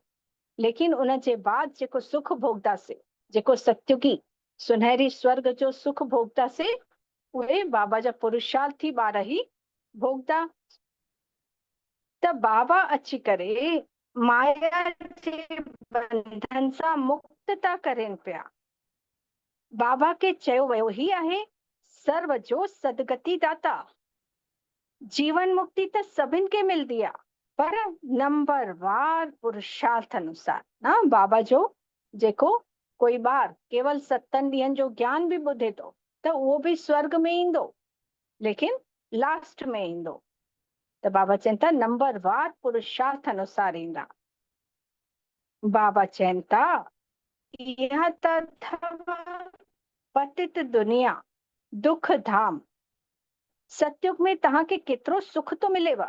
लेकिन उन जे बाद जेको सुख भोगदासीं, जेको सत्युगी सुनहरी स्वर्ग जो सुख भोगदासीं, उहे बाबा जा पुरुषार्थी ॿार ही भोगदा। त बाबा अची करे माया जे बंधन सां मुक्त था करनि पिया। बाबा खे चयो वियो ही आहे सर्व जो सदगति दाता। जीवन मुक्ति त सभिनि खे मिलदी आहे, पर नंबरवार पुरुषार्थ अनुसार न। बाबा जो जेको कोई ॿार केवल 7 ॾींहंनि जो ज्ञान बि ॿुधे थो, त उहो बि स्वर्ग में ईंदो, लेकिन लास्ट में ईंदो। त बाबा चवनि था नंबरवार पुरुषार्थ अनुसार ईंदा। बाबा चवनि था इहा त अथव पतित दुनिया दुख धाम। सतयुग में तव्हांखे केतिरो सुख थो मिलेव,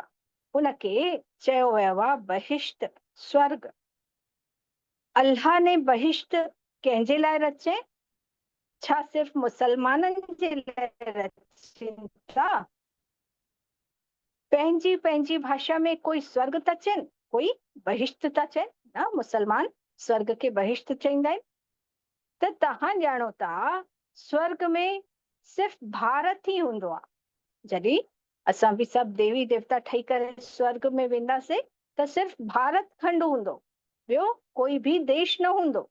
उनखे चयो वियो आहे बहिश्त स्वर्ग। अल्लाह ने बहिश्त कंहिंजे लाइ रचई? छा सिर्फ़ मुसलमाननि जे लाइ रचनि था? पंहिंजी पंहिंजी भाषा में कोई स्वर्ग था चवनि, कोई बहिश्त था चवनि न। मुसलमान स्वर्ग खे बहिश्त चईंदा आहिनि। त तव्हां ॼाणो था स्वर्ग में सिर्फ़ भारत ही हूंदो आहे। जॾहिं असां बि सभु देवी देवता ठही करे स्वर्ग में वेंदासीं, त सिर्फ़ भारत खंड हूंदो, ॿियो कोई भी देश न हूंदो।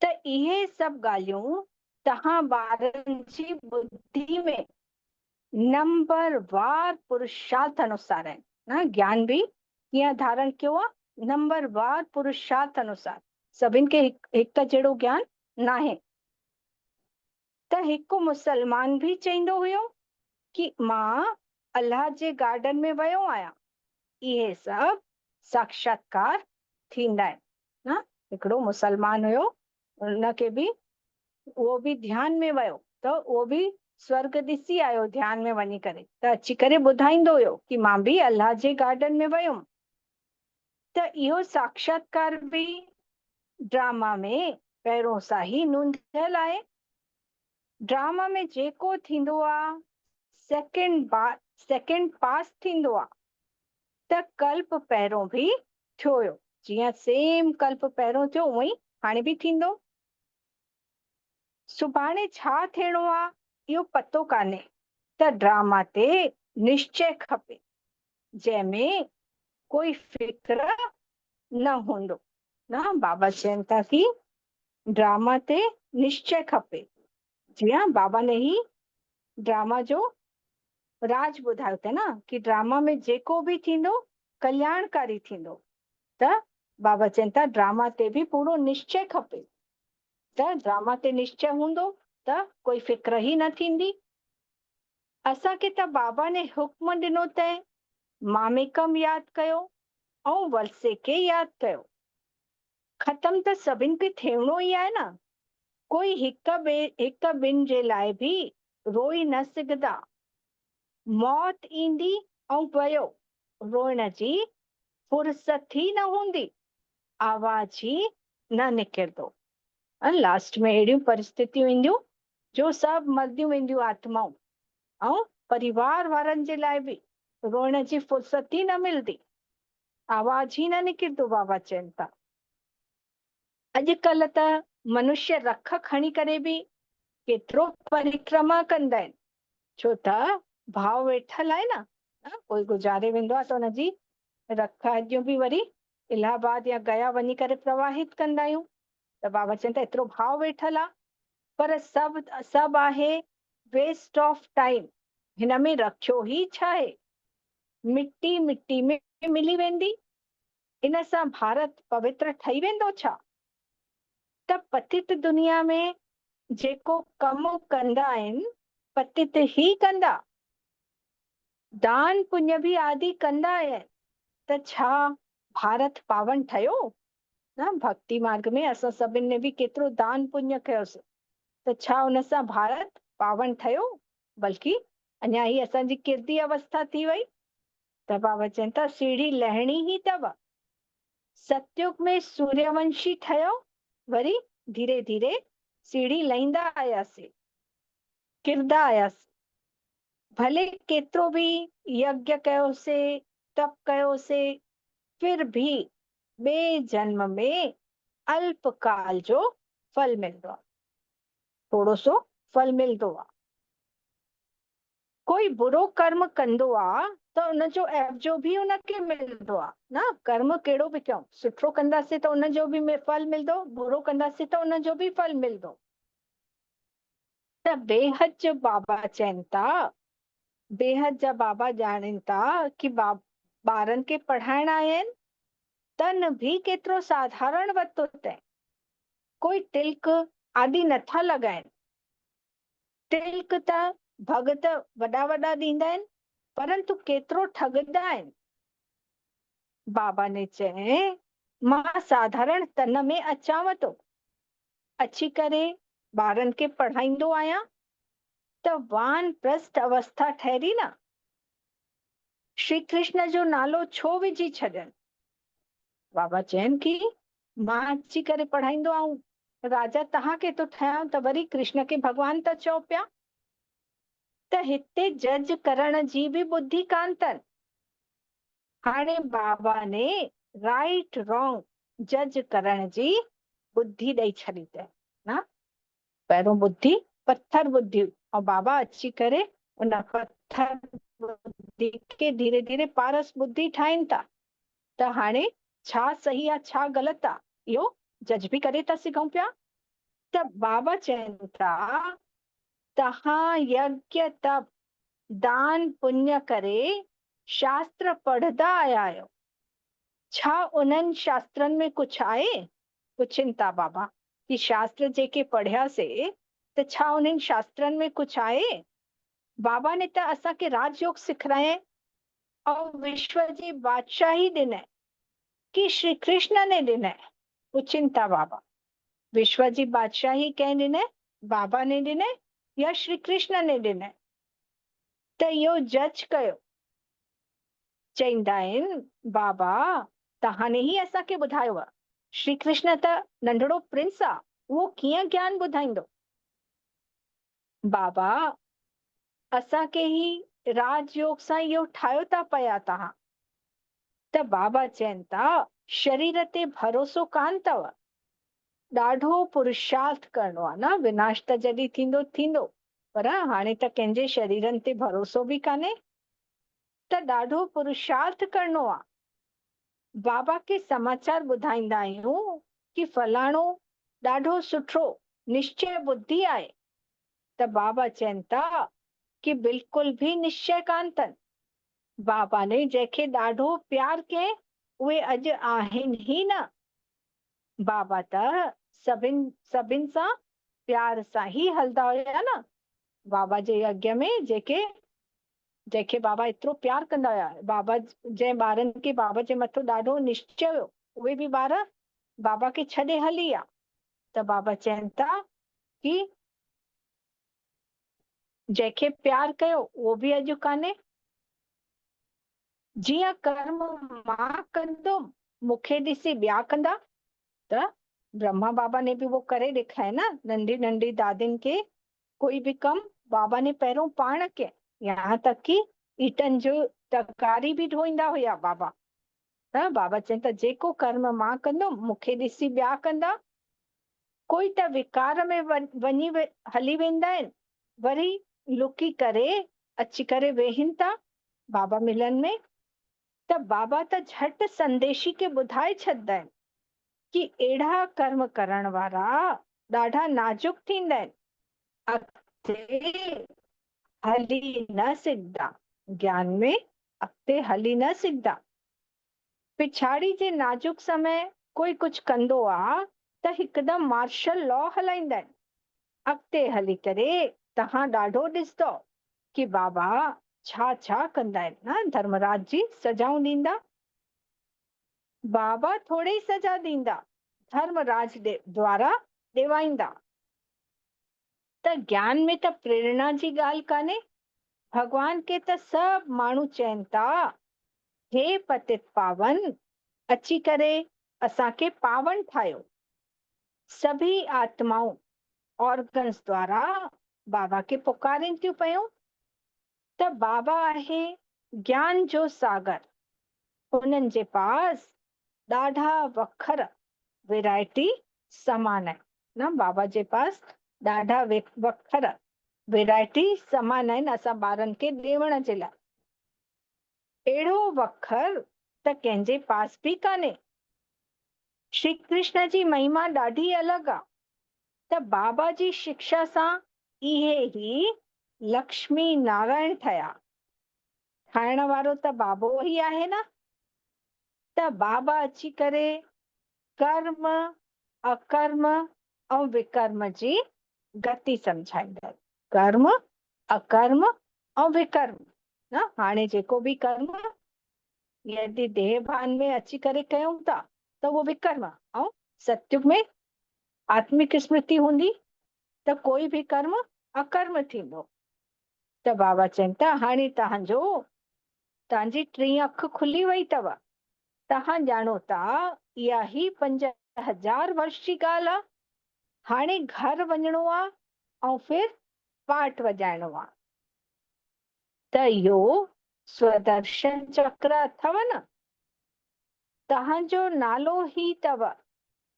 त इहे सभु ॻाल्हियूं तव्हां ॿारनि जी बुद्धि में नंबरवार पुरुषार्थ अनुसार आहिनि न। ज्ञान बि कीअं धारण कयो आहे, नंबरवार पुरुषार्थ अनुसार। सभिनि खे हिकु जहिड़ो ज्ञान नाहे। त हिकु मुसलमान भी चईंदो हुयो कि मां अल्लाह जे गार्डन में वियो आहियां। इहे सभु साक्षात्कार थींदा आहिनि न। हिकिड़ो मुसलमान हुयो, उनखे बि उहो बि ध्यान में वियो त उहो बि स्वर्ग ॾिसी आयो ध्यान में वञी करे, त अची करे ॿुधाईंदो हुयो कि मां बि अल्लाह जे गार्डन में वयुमि। त इहो साक्षात्कार बि ड्रामा में पहिरों सां ई नूंधियल आहे। ड्रामा में जेको थींदो आहे सेकेंड पास थींदो आहे, त कल्प पहिरों बि थियो हुयो, जीअं सेम कल्प पहिरों थियो उअं ई हाणे बि थींदो। सुभाणे छा थियणो आहे इहो पतो कान्हे, त ड्रामा ते निश्चय खपे, जंहिंमें कोई फिक्र न हूंदो। न बाबा चवनि था कि ड्रामा ते निश्चय खपे, जीअं बाबा ने ही ड्रामा जो राज ॿुधायो अथई न कि ड्रामा में जेको बि थींदो कल्याणकारी थींदो। त बाबा चवनि था ड्रामा ते बि पूरो निश्चय खपे, त ड्रामा ते निश्चय हूंदो त कोई फिक्र ई न थींदी। असांखे त बाबा ने हुक्म ॾिनो अथई मामेकम यादि कयो ऐं वलसे खे यादि कयो। ख़तम त सभिनि खे थियणो ई आहे न, कोई हिक ॿिनि जे लाइ बि रोई न सघंदा। मौत ईंदी ऐं वयो, रोइण जी फुर्सत ई न हूंदी, आवाज ई न निकिरंदो। लास्ट में अहिड़ियूं परिस्थितियूं ईंदियूं जो सभु मरदियूं वेंदियूं आत्माऊं, ऐं परिवार वारनि जे लाइ बि रोइण जी फुर्सत ई न मिलंदी, आवाज ई न निकिरंदो। बाबा चवनि था अॼुकल्ह त मनुष्य रख खणी करे बि केतिरो परिक्रमा कंदा आहिनि, छो त भाव वेठल आहे न। कोई गुज़ारे वेंदो आहे त हुनजी रख अॼु बि वरी इलाहाबाद या गया वञी करे प्रवाहित कंदा आहियूं, त बाबा चवनि था एतिरो भाव वेठल आहे, पर सभु आहे वेस्ट ऑफ टाइम। हिन में रखियो ई छा आहे, मिट्टी मिट्टी में मिली वेंदी। इन सां भारत पवित्र ठही वेंदो छा? त पतित दुनिया में जेको कमु कंदा आहिनि पतित ई कंदा, दान पुण्य बि आदि कंदा आहिनि, त छा भारत पावन ठहियो न? भक्ति मार्ग में असां सभिनि ने बि केतिरो दान पुण्य कयोसीं, त छा उन सां भारत पावन ठहियो? बल्कि अञा ही असांजी किरदी अवस्था थी वई। त बाबा चवनि था सीढ़ी लहणी ई अथव। सतयुग में सूर्यवंशी ठहियो, वरी धीरे धीरे सीढ़ी लहींदा आयासीं, किरदा आयासीं। भले केतिरो बि यज्ञ कयोसीं, तप कयोसीं, फिर भी ॿिए जन्म में अल्पकाल जो फल मिलंदो आहे, थोरो सो फल मिलंदो आहे। कोई बुरो कर्म कंदो आहे त उनजो एवजो बि उनखे मिलंदो आहे न। कर्म कहिड़ो बि कयूं, सुठो कंदासीं त उनजो बि फल मिलंदो, बुरो कंदासीं त उनजो बि फल मिलंदो। त बेहद जो बाबा चवनि था, बेहद जा बाबा ॼाणनि था कि ॿारनि खे पढ़ाइण आया आहिनि, तन भी केतिरो साधारण वरितो अथई, कोई तिलक आदि नथा लॻाइनि। तिलक त भगत वॾा वॾा ॾींदा आहिनि, परंतु केतिरो ठगंदा आहिनि। बाबा ने चए मां साधारण तन में अचांव थो, अची करे ॿारनि खे पढ़ाईंदो आहियां, त वानप्रस्थ अवस्था ठहरी न। श्री कृष्ण जो नालो छो विझी छॾनि? बाबा चवनि कि मां अची करे पढ़ाईंदो आहियां, राजा तव्हांखे थो ठाहियां, त वरी कृष्ण खे भॻवान था चओ पिया। त हिते जज करण जी बि बुद्धि कान अथनि। हाणे बाबा ने राइट रॉन्ग जज करण जी बुद्धि ॾेई छॾी अथई न। पहिरों बुद्धि पत्थर बुद्धि, ऐं बाबा अची करे उन पत्थर बुद्धि खे धीरे धीरे पारस बुद्धि ठाहिनि था। त हाणे छा सही आहे छा ग़लति आहे इहो जज बि करे था सघूं पिया। त बाबा चवनि था तव्हां यज्ञ तप दान पुण्य करे शास्त्र पढ़ंदा आया आहियो, छा उन्हनि शास्त्रनि में कुझु आहे? पुछनि था बाबा कि शास्त्र जेके पढ़ियासीं त छा उन्हनि शास्त्रनि में कुझु आहे? बाबा ने त असांखे राजयोग सिखारायईं ऐं विश्व जी बादशाही ॾिनई कि श्री कृष्ण ने ॾिनई। पुछनि था बाबा विश्व जी बादशाही कंहिं ॾिनई? बाबा ने ॾिनई या श्री कृष्ण ने ॾिनई? त इहो जज कयो। चईंदा आहिनि बाबा तव्हां ने ई असांखे ॿुधायो आहे, श्री कृष्ण त नंढड़ो प्रिंस आहे, उहो कीअं ज्ञान ॿुधाईंदो? बाबा असांखे ई राजयोग सां इहो ठाहियो था पिया तव्हां। त बाबा चवनि था शरीर ते भरोसो कान अथव, ॾाढो पुरुषार्थ करणो आहे न। विनाश त जॾहिं थींदो थींदो, पर हाणे त कंहिंजे शरीरनि ते भरोसो बि कान्हे, त ॾाढो पुरुषार्थ करणो आहे। बाबा खे समाचार ॿुधाईंदा आहियूं कि फलाणो ॾाढो सुठो निश्चय बुद्धि आहे, त बाबा चवनि था कि बिल्कुल भी निश्चय कान अथनि। बाबा ने जंहिंखे ॾाढो प्यार कयईं उहे अॼु आहिनि ई न। बाबा त सभिनि सां प्यार सां ही हलंदा हुया न। बाबा जे यज्ञ में जंहिंखे बाबा एतिरो प्यार कंदा हुया, बाबा जंहिं ॿारनि खे बाबा जे मथां ॾाढो निश्चय हुयो, उहे बि ॿार बाबा खे छॾे हली विया। त बाबा चवनि था कि जंहिंखे प्यार कयो उहो बि अॼु कान्हे। जीअं कर्म मां कंदुमि मूंखे ॾिसी ॿिया कंदा, त ब्रह्मा बाबा ने बि वो करे ॾेखारे न। नंढी नंढी दादियुनि खे कोई बि कमु बाबा ने पहिरियों पाण कयईं, यहाँ तक कि ईटनि जो तकारी बि ढोईंदा हुया बाबा। त बाबा चवनि था जेको कर्म मां कंदुमि मूंखे ॾिसी ॿिया कंदा। कोई त विकार में वञी हली वेंदा आहिनि, वरी लुकी करे अची करे वेहिनि था बाबा मिलन में। त बाबा त झटि संदेशी खे ॿुधाए छॾंदा आहिनि कि अहिड़ा कर्म करण वारा ॾाढा नाजुक थींदा आहिनि, अॻिते हली न सघंदा, ज्ञान में अॻिते हली न सघंदा। पिछाड़ी जे नाजुक समय कोई कुझु कंदो आहे त हिकदमि मार्शल लॉ हलाईंदा आहिनि। अॻिते हली करे तव्हां ॾाढो ॾिसंदो कि बाबा छा छा कंदा आहिनि न। धर्मराज जी सजाऊं ॾींदा, बाबा थोड़ी ई सजा ॾींदा, धर्मराज द्वारा ॾेवाईंदा। त ज्ञान में त प्रेरणा जी ॻाल्हि कान्हे। भॻवान खे त सभु माण्हू चवनि था हे पतित पावन अची करे असांखे पावन ठाहियो। सभी आत्माऊं ऑर्गन्स द्वारा बाबा खे पुकारनि थियूं पयूं। त बाबा आहे ज्ञान जो सागर, उन्हनि जे पास ॾाढा वखर वैरायटी सामान आहे न। बाबा जे पास ॾाढा वखर वैरायटी सामान आहिनि असां ॿारनि खे ॾेवण जे लाइ। अहिड़ो वखर त कंहिंजे पास बि कान्हे। श्री कृष्ण जी महिमा ॾाढी अलॻि आहे। त बाबा जी शिक्षा सां इहे ई लक्ष्मी नारायण ठहिया। ठाहिण वारो त बाबो ई आहे न। त बाबा अची करे कर्म अकर्म ऐं विकर्म जी गति सम्झाईंदा आहिनि। कर्म अकर्म ऐं विकर्म न। हाणे जेको बि कर्म यदि देह भान में अची करे कयूं था त उहो विकर्म, ऐं सत्युग में आत्मिक स्मृति हूंदी त कोई बि कर्म अकर्म थींदो। त बाबा चवनि था हाणे तव्हांजी टीं अख खुली वई अथव, तव्हां ॼाणो था इहा ही 5000 वर्ष जी ॻाल्हि आहे। हाणे घर वञिणो आहे ऐं फिर पाठ वॼाइणो आहे। त इहो स्वदर्शन चक्र अथव न, तव्हांजो नालो ही अथव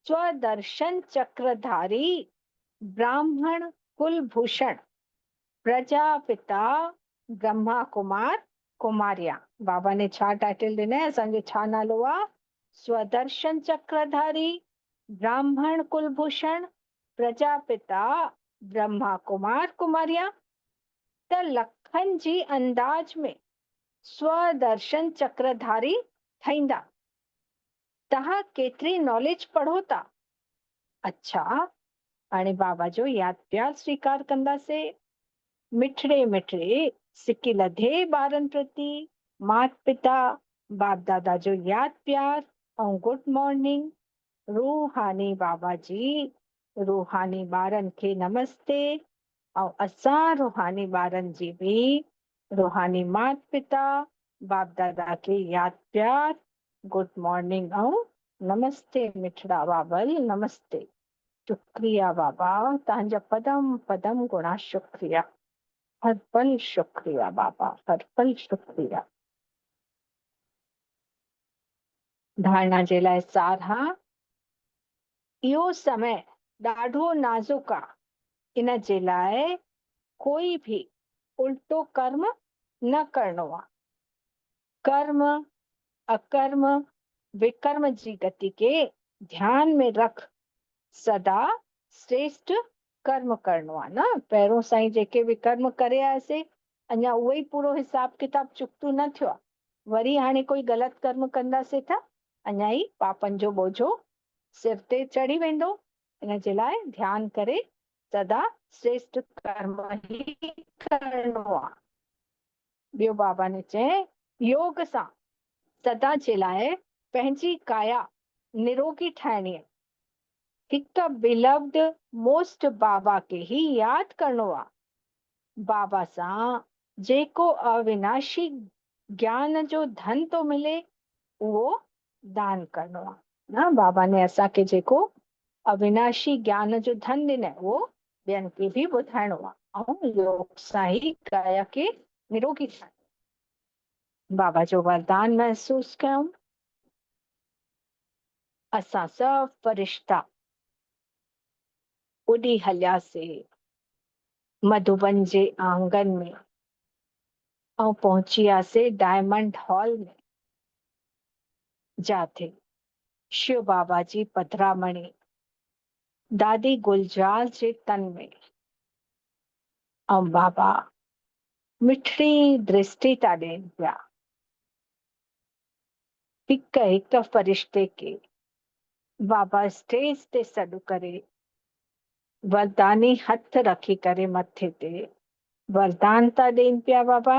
स्वदर्शन चक्रधारी ब्राह्मण कुलभूषण प्रजापिता ब्रह्मा कुमार कुमारिया। बाबा ने छा टाइटल ॾिनई, असांजो छा नालो आहे? स्वदर्शन चक्रधारी ब्राह्मण कुलभूषण प्रजापिता ब्रह्मा कुमार कुमारिया। त लखनि जी अंदाज में स्वदर्शन चक्रधारी ठहींदा। तव्हां केतिरी नॉलेज पढ़ो था? अच्छा, हाणे बाबा जो यादि प्यार स्वीकार कंदासीं। मिठड़े मिठड़े सिकी लधे ॿारनि प्रति माता पिता बाप दादा जो यादि प्यार ऐं गुड मॉर्निंग। रूहानी बाबा जी रूहानी ॿारनि खे नमस्ते। ऐं असां रूहानी ॿारनि जी बि रूहानी माता पिता बाप दादा खे यादि प्यार गुड मॉर्निंग ऐं नमस्ते मिठड़ा बाबल नमस्ते। शुक्रिया बाबा, तव्हांजा पदम पदम गुणा शुक्रिया, हर पल शुक्रिया बाबा, हर पल शुक्रिया। धारणा जे लाइ सारहा, इहो समय ॾाढो नाज़ुक आहे। इन जे लाइ कोई भी उल्टो कर्म न करणो आहे। कर्म अकर्म विकर्म जी गति के ध्यान में रख सदा श्रेष्ठ कर्म करणो आहे न। पहिरों साईं जेके विकर्म करे आयासीं अञा उहो ई पूरो हिसाब किताब चुकतो न थियो आहे। वरी हाणे कोई ग़लति कर्म कंदासीं त अञा ई पापनि जो बोझो सिर ते चढ़ी वेंदो। इन जे लाइ ध्यानु करे सदा श्रेष्ठ कर्म ई करणो आहे। ॿियो बाबा ने चए, योग सां सदा जे लाइ पंहिंजी काया निरोगी ठाहिणी आहे। हिकु बिलव्ड मोस्ट बाबा खे ही यादि करणो आहे। बाबा सां जेको अविनाशी ज्ञान जो धन तो मिले उहो दान करणो आहे न। बाबा ने असांखे जेको अविनाशी ज्ञान जो धन ॾिनई उहो ॿियनि खे बि ॿुधाइणो आहे ऐं योग सां ई काया खे निरोगी ठाहिणो। बाबा जो वरदान महसूस कयूं। असां सभु फरिश्ता उॾी हलियासीं मधुबन जे आंगन में ऐं पहुची वियासीं डायमंड हॉल में, जाते शिव बाबा जी पधरामणी दादी गुलजार जे तन में ऐं बाबा मिठड़ी दृष्टि था ॾियनि पिया। हिक हिक फरिश्ते के बाबा स्टेज ते सॾु करे वरदानी हथ रखी करे मथे ते वरदान था ॾियनि पिया। बाबा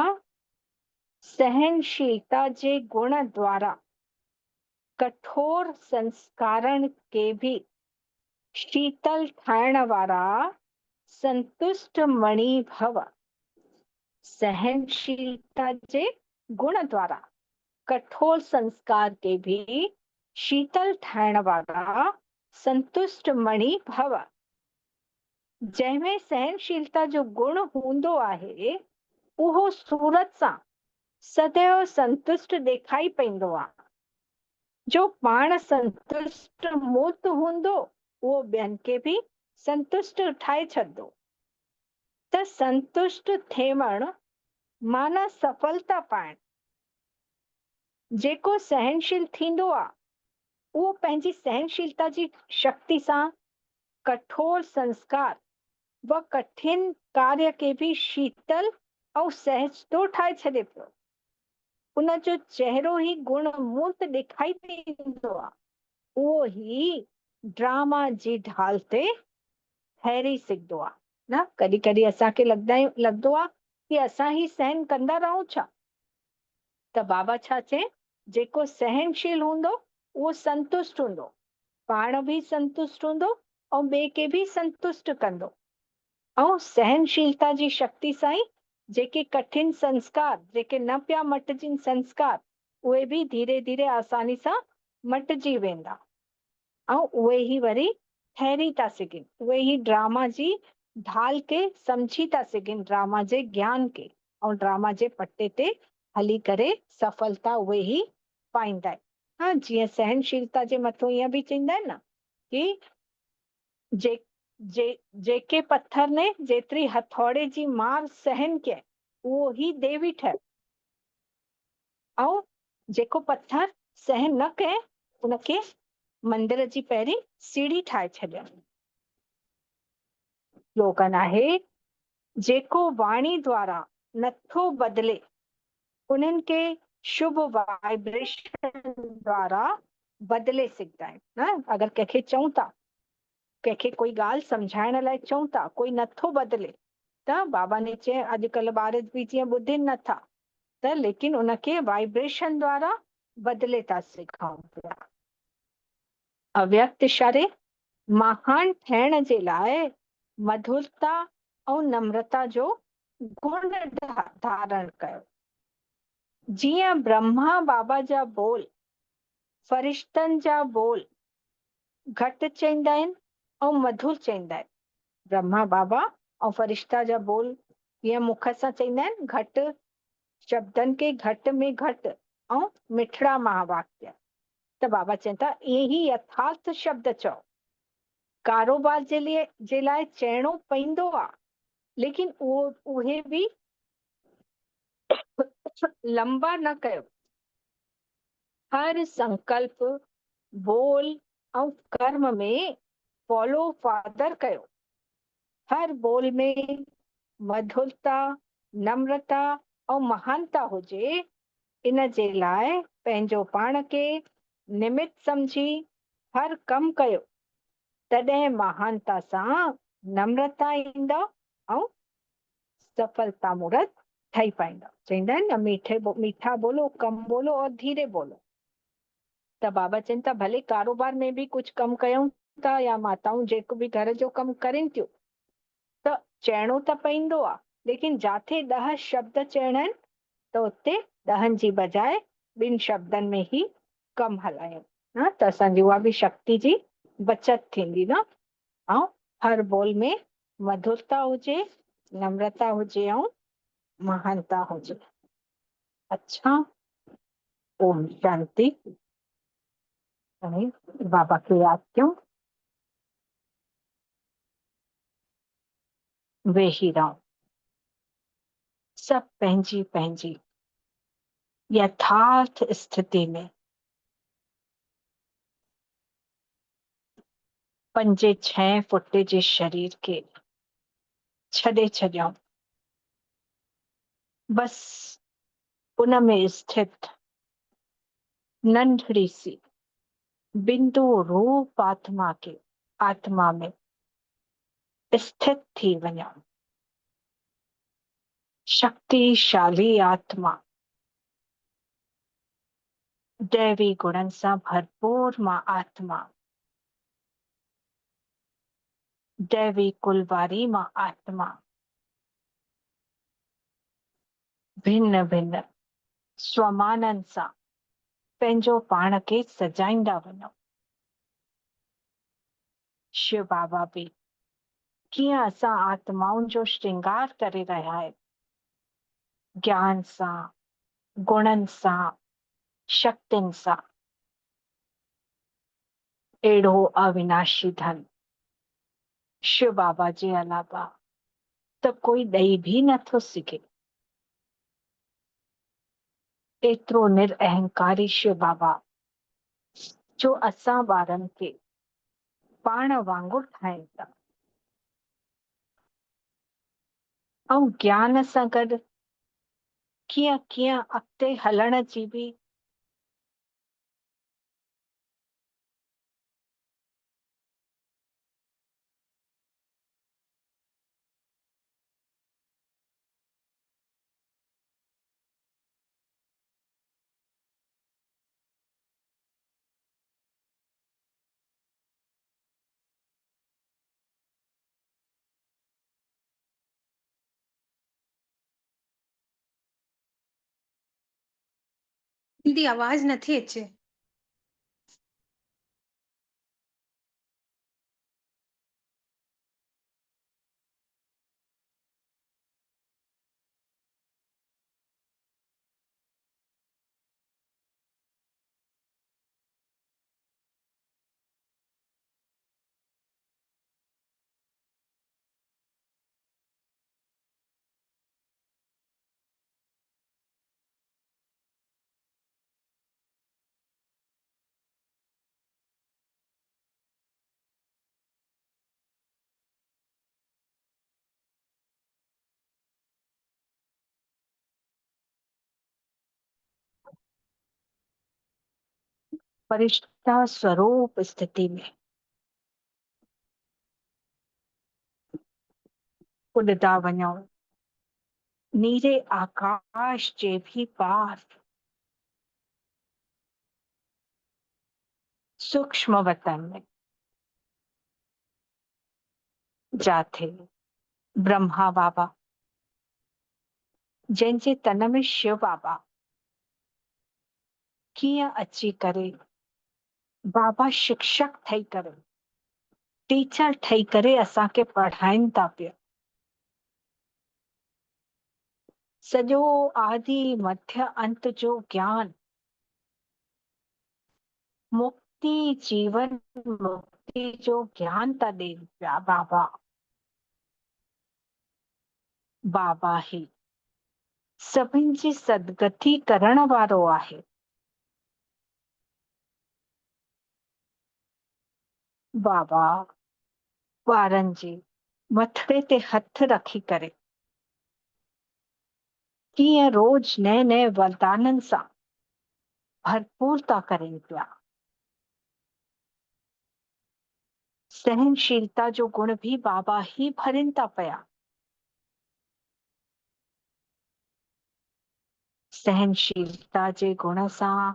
सहनशीलता जे गुण द्वारा कठोर संस्कारन के भी शीतल ठाहिण वारा संतुष्ट मणि भव। सहनशीलता जे गुण द्वारा कठोर संस्कार के भी शीतल ठाहिण वारा संतुष्ट मणि भव। जंहिंमें सहनशीलता जो गुण हूंदो आहे उहो सूरत सां सदैव संतुष्ट ॾेखाई पईंदो आहे। जो पाण संतुष्ट मूर्त हूंदो उहो ॿियनि खे बि संतुष्ट ठाहे छॾंदो। त संतुष्ट थियण माना सफलता पाइण। जेको सहनशील थींदो आहे उहो पंहिंजी सहनशीलता जी शक्ति सां कठोर संस्कार व कठिन कार्य के भी शीतल ऐं सहज तो ठाहे छॾे पियो। उन जो चेहरो ई गुण मूर्त ॾेखाई पईंदो आहे। उहो ई ड्रामा जी ढाल ते ठहरी सघंदो आहे न। कॾहिं कॾहिं असांखे लॻंदो आहे कि असां ही सहन कंदा रहूं छा। त बाबा छा चए, जेको सहनशील हूंदो उहो संतुष्ट हूंदो, पाण बि संतुष्ट हूंदो ऐं ॿिए खे बि संतुष्ट कंदो। ऐं सहनशीलता जी शक्ति सां ई जेके कठिन संस्कार जेके न पिया मटजनि संस्कार उहे बि धीरे धीरे आसानी सां मटिजी वेंदा ऐं उहे ई वरी ठहरी था सघनि। उहे ई ड्रामा जी ढाल के सम्झी था सघनि, ड्रामा जे ज्ञान के ऐं ड्रामा जे पट्टे ते हली करे सफलता उहे ई पाईंदा आहिनि। हा, जीअं सहनशीलता जे मथां ईअं बि चवंदा आहिनि न कि जेके पत्थर ने जेतिरी हथौड़े जी मार सहन कयई उहो ई देवी ठहियो ऐं जेको पत्थर सहन न कयई उनखे मंदिर जी पहिरीं सीढ़ी ठाहे छॾियो। स्लोगन आहे, जेको वाणी द्वारा नथो बदिले उन्हनि खे शुभ वाइब्रेशन द्वारा बदिले सघंदा आहिनि न। अगरि कंहिंखे चऊं था, कंहिंखे कोई ॻाल्हि सम्झाइण लाइ चऊं था, कोई नथो बदिले त बाबा ने चए अॼुकल्ह ॿार बि जीअं ॿुधनि नथा त लेकिन उनखे वाइब्रेशन द्वारा बदिले था सघूं पिया। अव्यक्त शरीर महान थियण जे लाइ मधुरता ऐं नम्रता जो गुण धारण कयो। जीअं ब्रह्मा बाबा जा बोल फरिश्तनि जा बोल घटि चईंदा आहिनि ऐं मधुर चईंदा आहिनि। ब्रह्मा बाबा ऐं फरिश्ता जा बोल कीअं मुख सां चईंदा आहिनि, घटि शब्दनि खे घटि में घटि ऐं मिठड़ा महावाक्य। त बाबा चवनि था इहे ई यथार्थ शब्द चओ। कारोबार जे लाइ चइणो पवंदो आहे, लेकिन उहे बि लंबा न कयो। हर संकल्प बोल ऐं कर्म में फॉलो फादर कयो। हर बोल में मधुरता नम्रता ऐं महानता हुजे। इन जे लाइ पंहिंजो पाण खे निमित सम्झी हर कमु कयो। तॾहिं महानता सां नम्रता ईंदा ऐं सफलता मूर्त ठही पाईंदा। चईंदा आहिनि न, मीठा बोलो, कम बोलो और धीरे बोलो। त बाबा चवनि था भले कारोबार में बि कुझु कमु कयूं था या माताऊं जेको बि घर जो कमु करनि थियूं, त चइणो त पवंदो आहे, लेकिन जाथे 10 शब्द चइणा आहिनि त उते 10 जी बजाय 2 शब्दनि में ई कमु हलायूं न, त असांजी उहा बि शक्ति जी बचत थींदी न। ऐं हर बोल में मधुरता हुजे, नम्रता हुजे ऐं महानता हुजे। अच्छा, ओम शांति। बाबा खे याद कयूं, वेही रहो। सब पंहिंजी पंहिंजी यथार्थ स्थिति में 5-6 फुट जे शरीर के छॾे छॾियो। बस उन में स्थित नंढड़ी सी बिंदु रूप आत्मा में स्थित थी वञो। शक्तिशाली आत्मा, दैवी गुणन सां भरपूर मां आत्मा, दैवी कुलवारी मां आत्मा, भिन्न भिन्न स्वमानन सां पंहिंजो पाण खे सजाईंदा वञो। शिव बाबा बि कीअं असां आत्माउनि जो श्रृंगार करे रहिया आहिनि, ज्ञान सां, गुणन सां, शक्तियुनि सां। अहिड़ो अविनाशी धन शिव बाबा जे अलावा त कोई ॾेई बि नथो सघे। एतिरो निरअहंकारी शिव बाबा जो असां ॿारनि खे पाण वांगुरु ठाहिनि था ऐं ज्ञान सां गॾु कीअं कीअं अॻिते हलण जी बि दीदी आवाज नथी अचे। फरिश्ता स्वरूप स्थिति में उॾंदा वञो। नीरे आकाश जे भी पार सूक्ष्म वतन में जाथे ब्रह्मा बाबा, जंहिंजे तन में शिव बाबा, कीअं अची करे बाबा शिक्षक ठही करे, टीचर ठही करे असांखे पढ़ाइनि था पिया। सॼो आदि मध्य अंत जो ज्ञान, मुक्ति जीवन मुक्ति जो ज्ञान था ॾियनि पिया बाबा। बाबा ही सभिनि जी सदगति करण वारो आहे। बाबा ॿारनि जे मथड़े ते हथ रखी करे कीअं रोज नए नए वरदाननि सां भरपूर था करनि पिया। सहनशीलता जो गुण भी बाबा ही भरनि था पिया। सहनशीलता जे गुण सां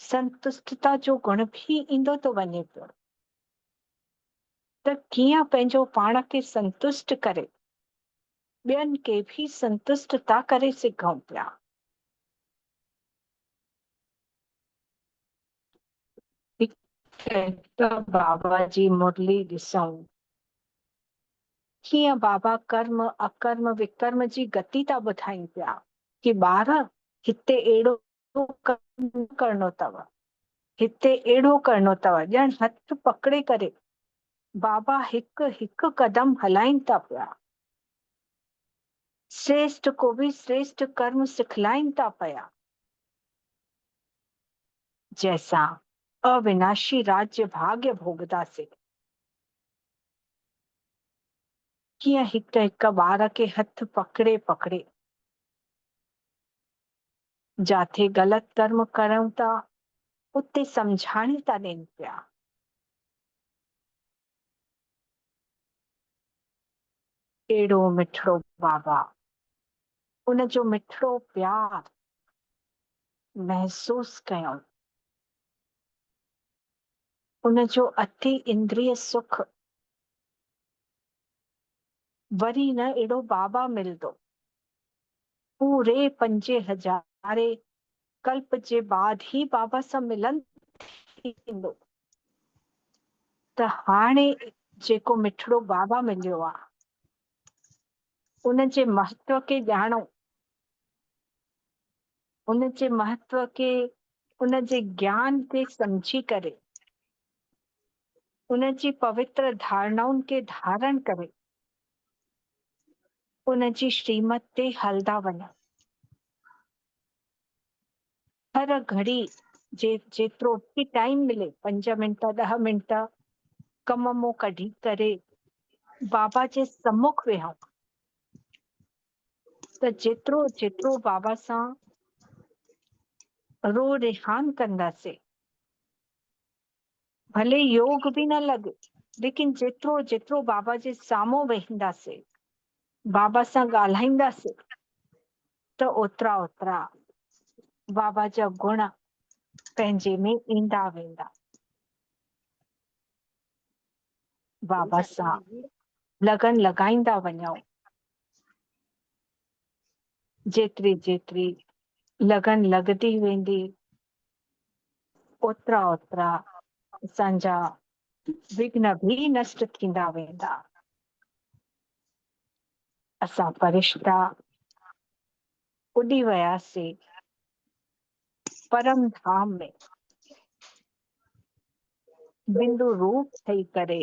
संतुष्टता जो गुण भी ईंदो थो वञे पियो। त कीअं पंहिंजो पाण खे संतुष्ट करे ॿियनि खे भी संतुष्ट था करे सघूं पिया। त बाबा जी मुरली ॾिसूं, कीअं बाबा कर्म अकर्म विकर्म जी गति था ॿुधाइनि पिया कि ॿार हिते अहिड़ो कर्म करणो अथव, हिते अहिड़ो करणो अथव। ॼण हथ पकड़े करे बाबा हिकु हिकु कदम हलाइनि था पिया। श्रेष्ठ को भी श्रेष्ठ कर्म सिखलाइनि था पिया, जैसा अविनाशी राज्य भाग्य भोगदासीं। कीअं हिक हिक ॿार खे हथ पकड़े पकड़े जाथे ग़लत कर्म करूं था उते समझाणी था ॾियनि पिया। अहिड़ो मिठड़ो बाबा, उनजो मिठड़ो प्यार महसूस कयूं, उनजो अति इंद्रिय सुख वरी न अहिड़ो बाबा मिलंदो। पूरे 5000 कल्प जे बाद ही बाबा सां मिलन थींदो। त हाणे जेको मिठड़ो बाबा मिलियो आहे उनजे महत्व खे ॼाणो, उनजे महत्व खे, उनजे ज्ञान खे समझी करे उनजी पवित्र धारणाउनि खे धारण करे उनजी श्रीमत ते हलदा वञो। हर घड़ी जेतिरो भी टाइम मिले 5 मिंट 10 मिंट कम मों कढी करे बाबा जे सम्मुख वेहूं त जेतिरो जेतिरो बाबा सां रो रिहान कंदासीं, भले योग भी न लगे, लेकिन जेतिरो जेतिरो बाबा जे साम्हूं वेहींदासीं, बाबा सां ॻाल्हाईंदासीं त ओतिरा ओतिरा बाबा जा गुण पंहिंजे में ईंदा वेंदा। बाबा सां लगन लॻाईंदा वञो। जेतिरी जेतिरी लगन लॻंदी वेंदी ओतिरा ओतिरा असांजा विघ्न भी नष्ट थींदा वेंदा। असां फरिश्ता उॾी वियासीं परम धाम में, बिंदु रूप ठही करे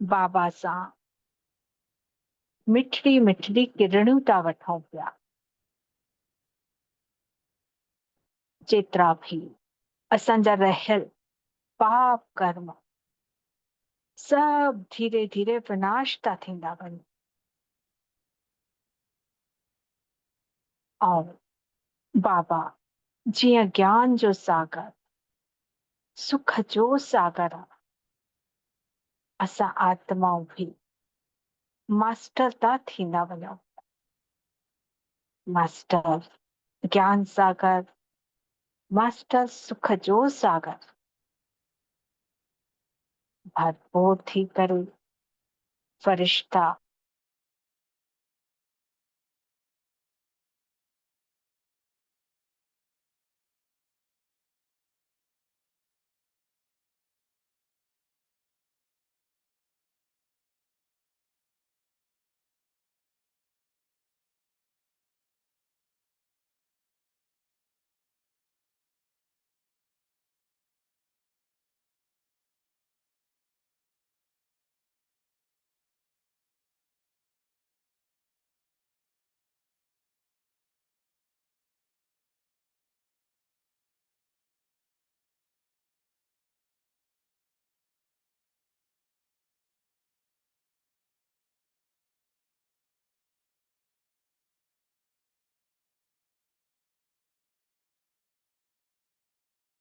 बाबा सां मिठड़ी मिठड़ी किरणियूं था वठूं पिया। जेतिरा भी असांजा रहियल पाप कर्म सब धीरे धीरे विनाश था थींदा वञनि। ऐं बाबा जीअं ज्ञान जो सागर, सुख जो सागर आहे, असां आत्माऊं भी मास्टर था थींदा वञूं। मास्टर ज्ञान सागर, मास्टर सुख जो सागर। भरपूर थी करे फरिश्ता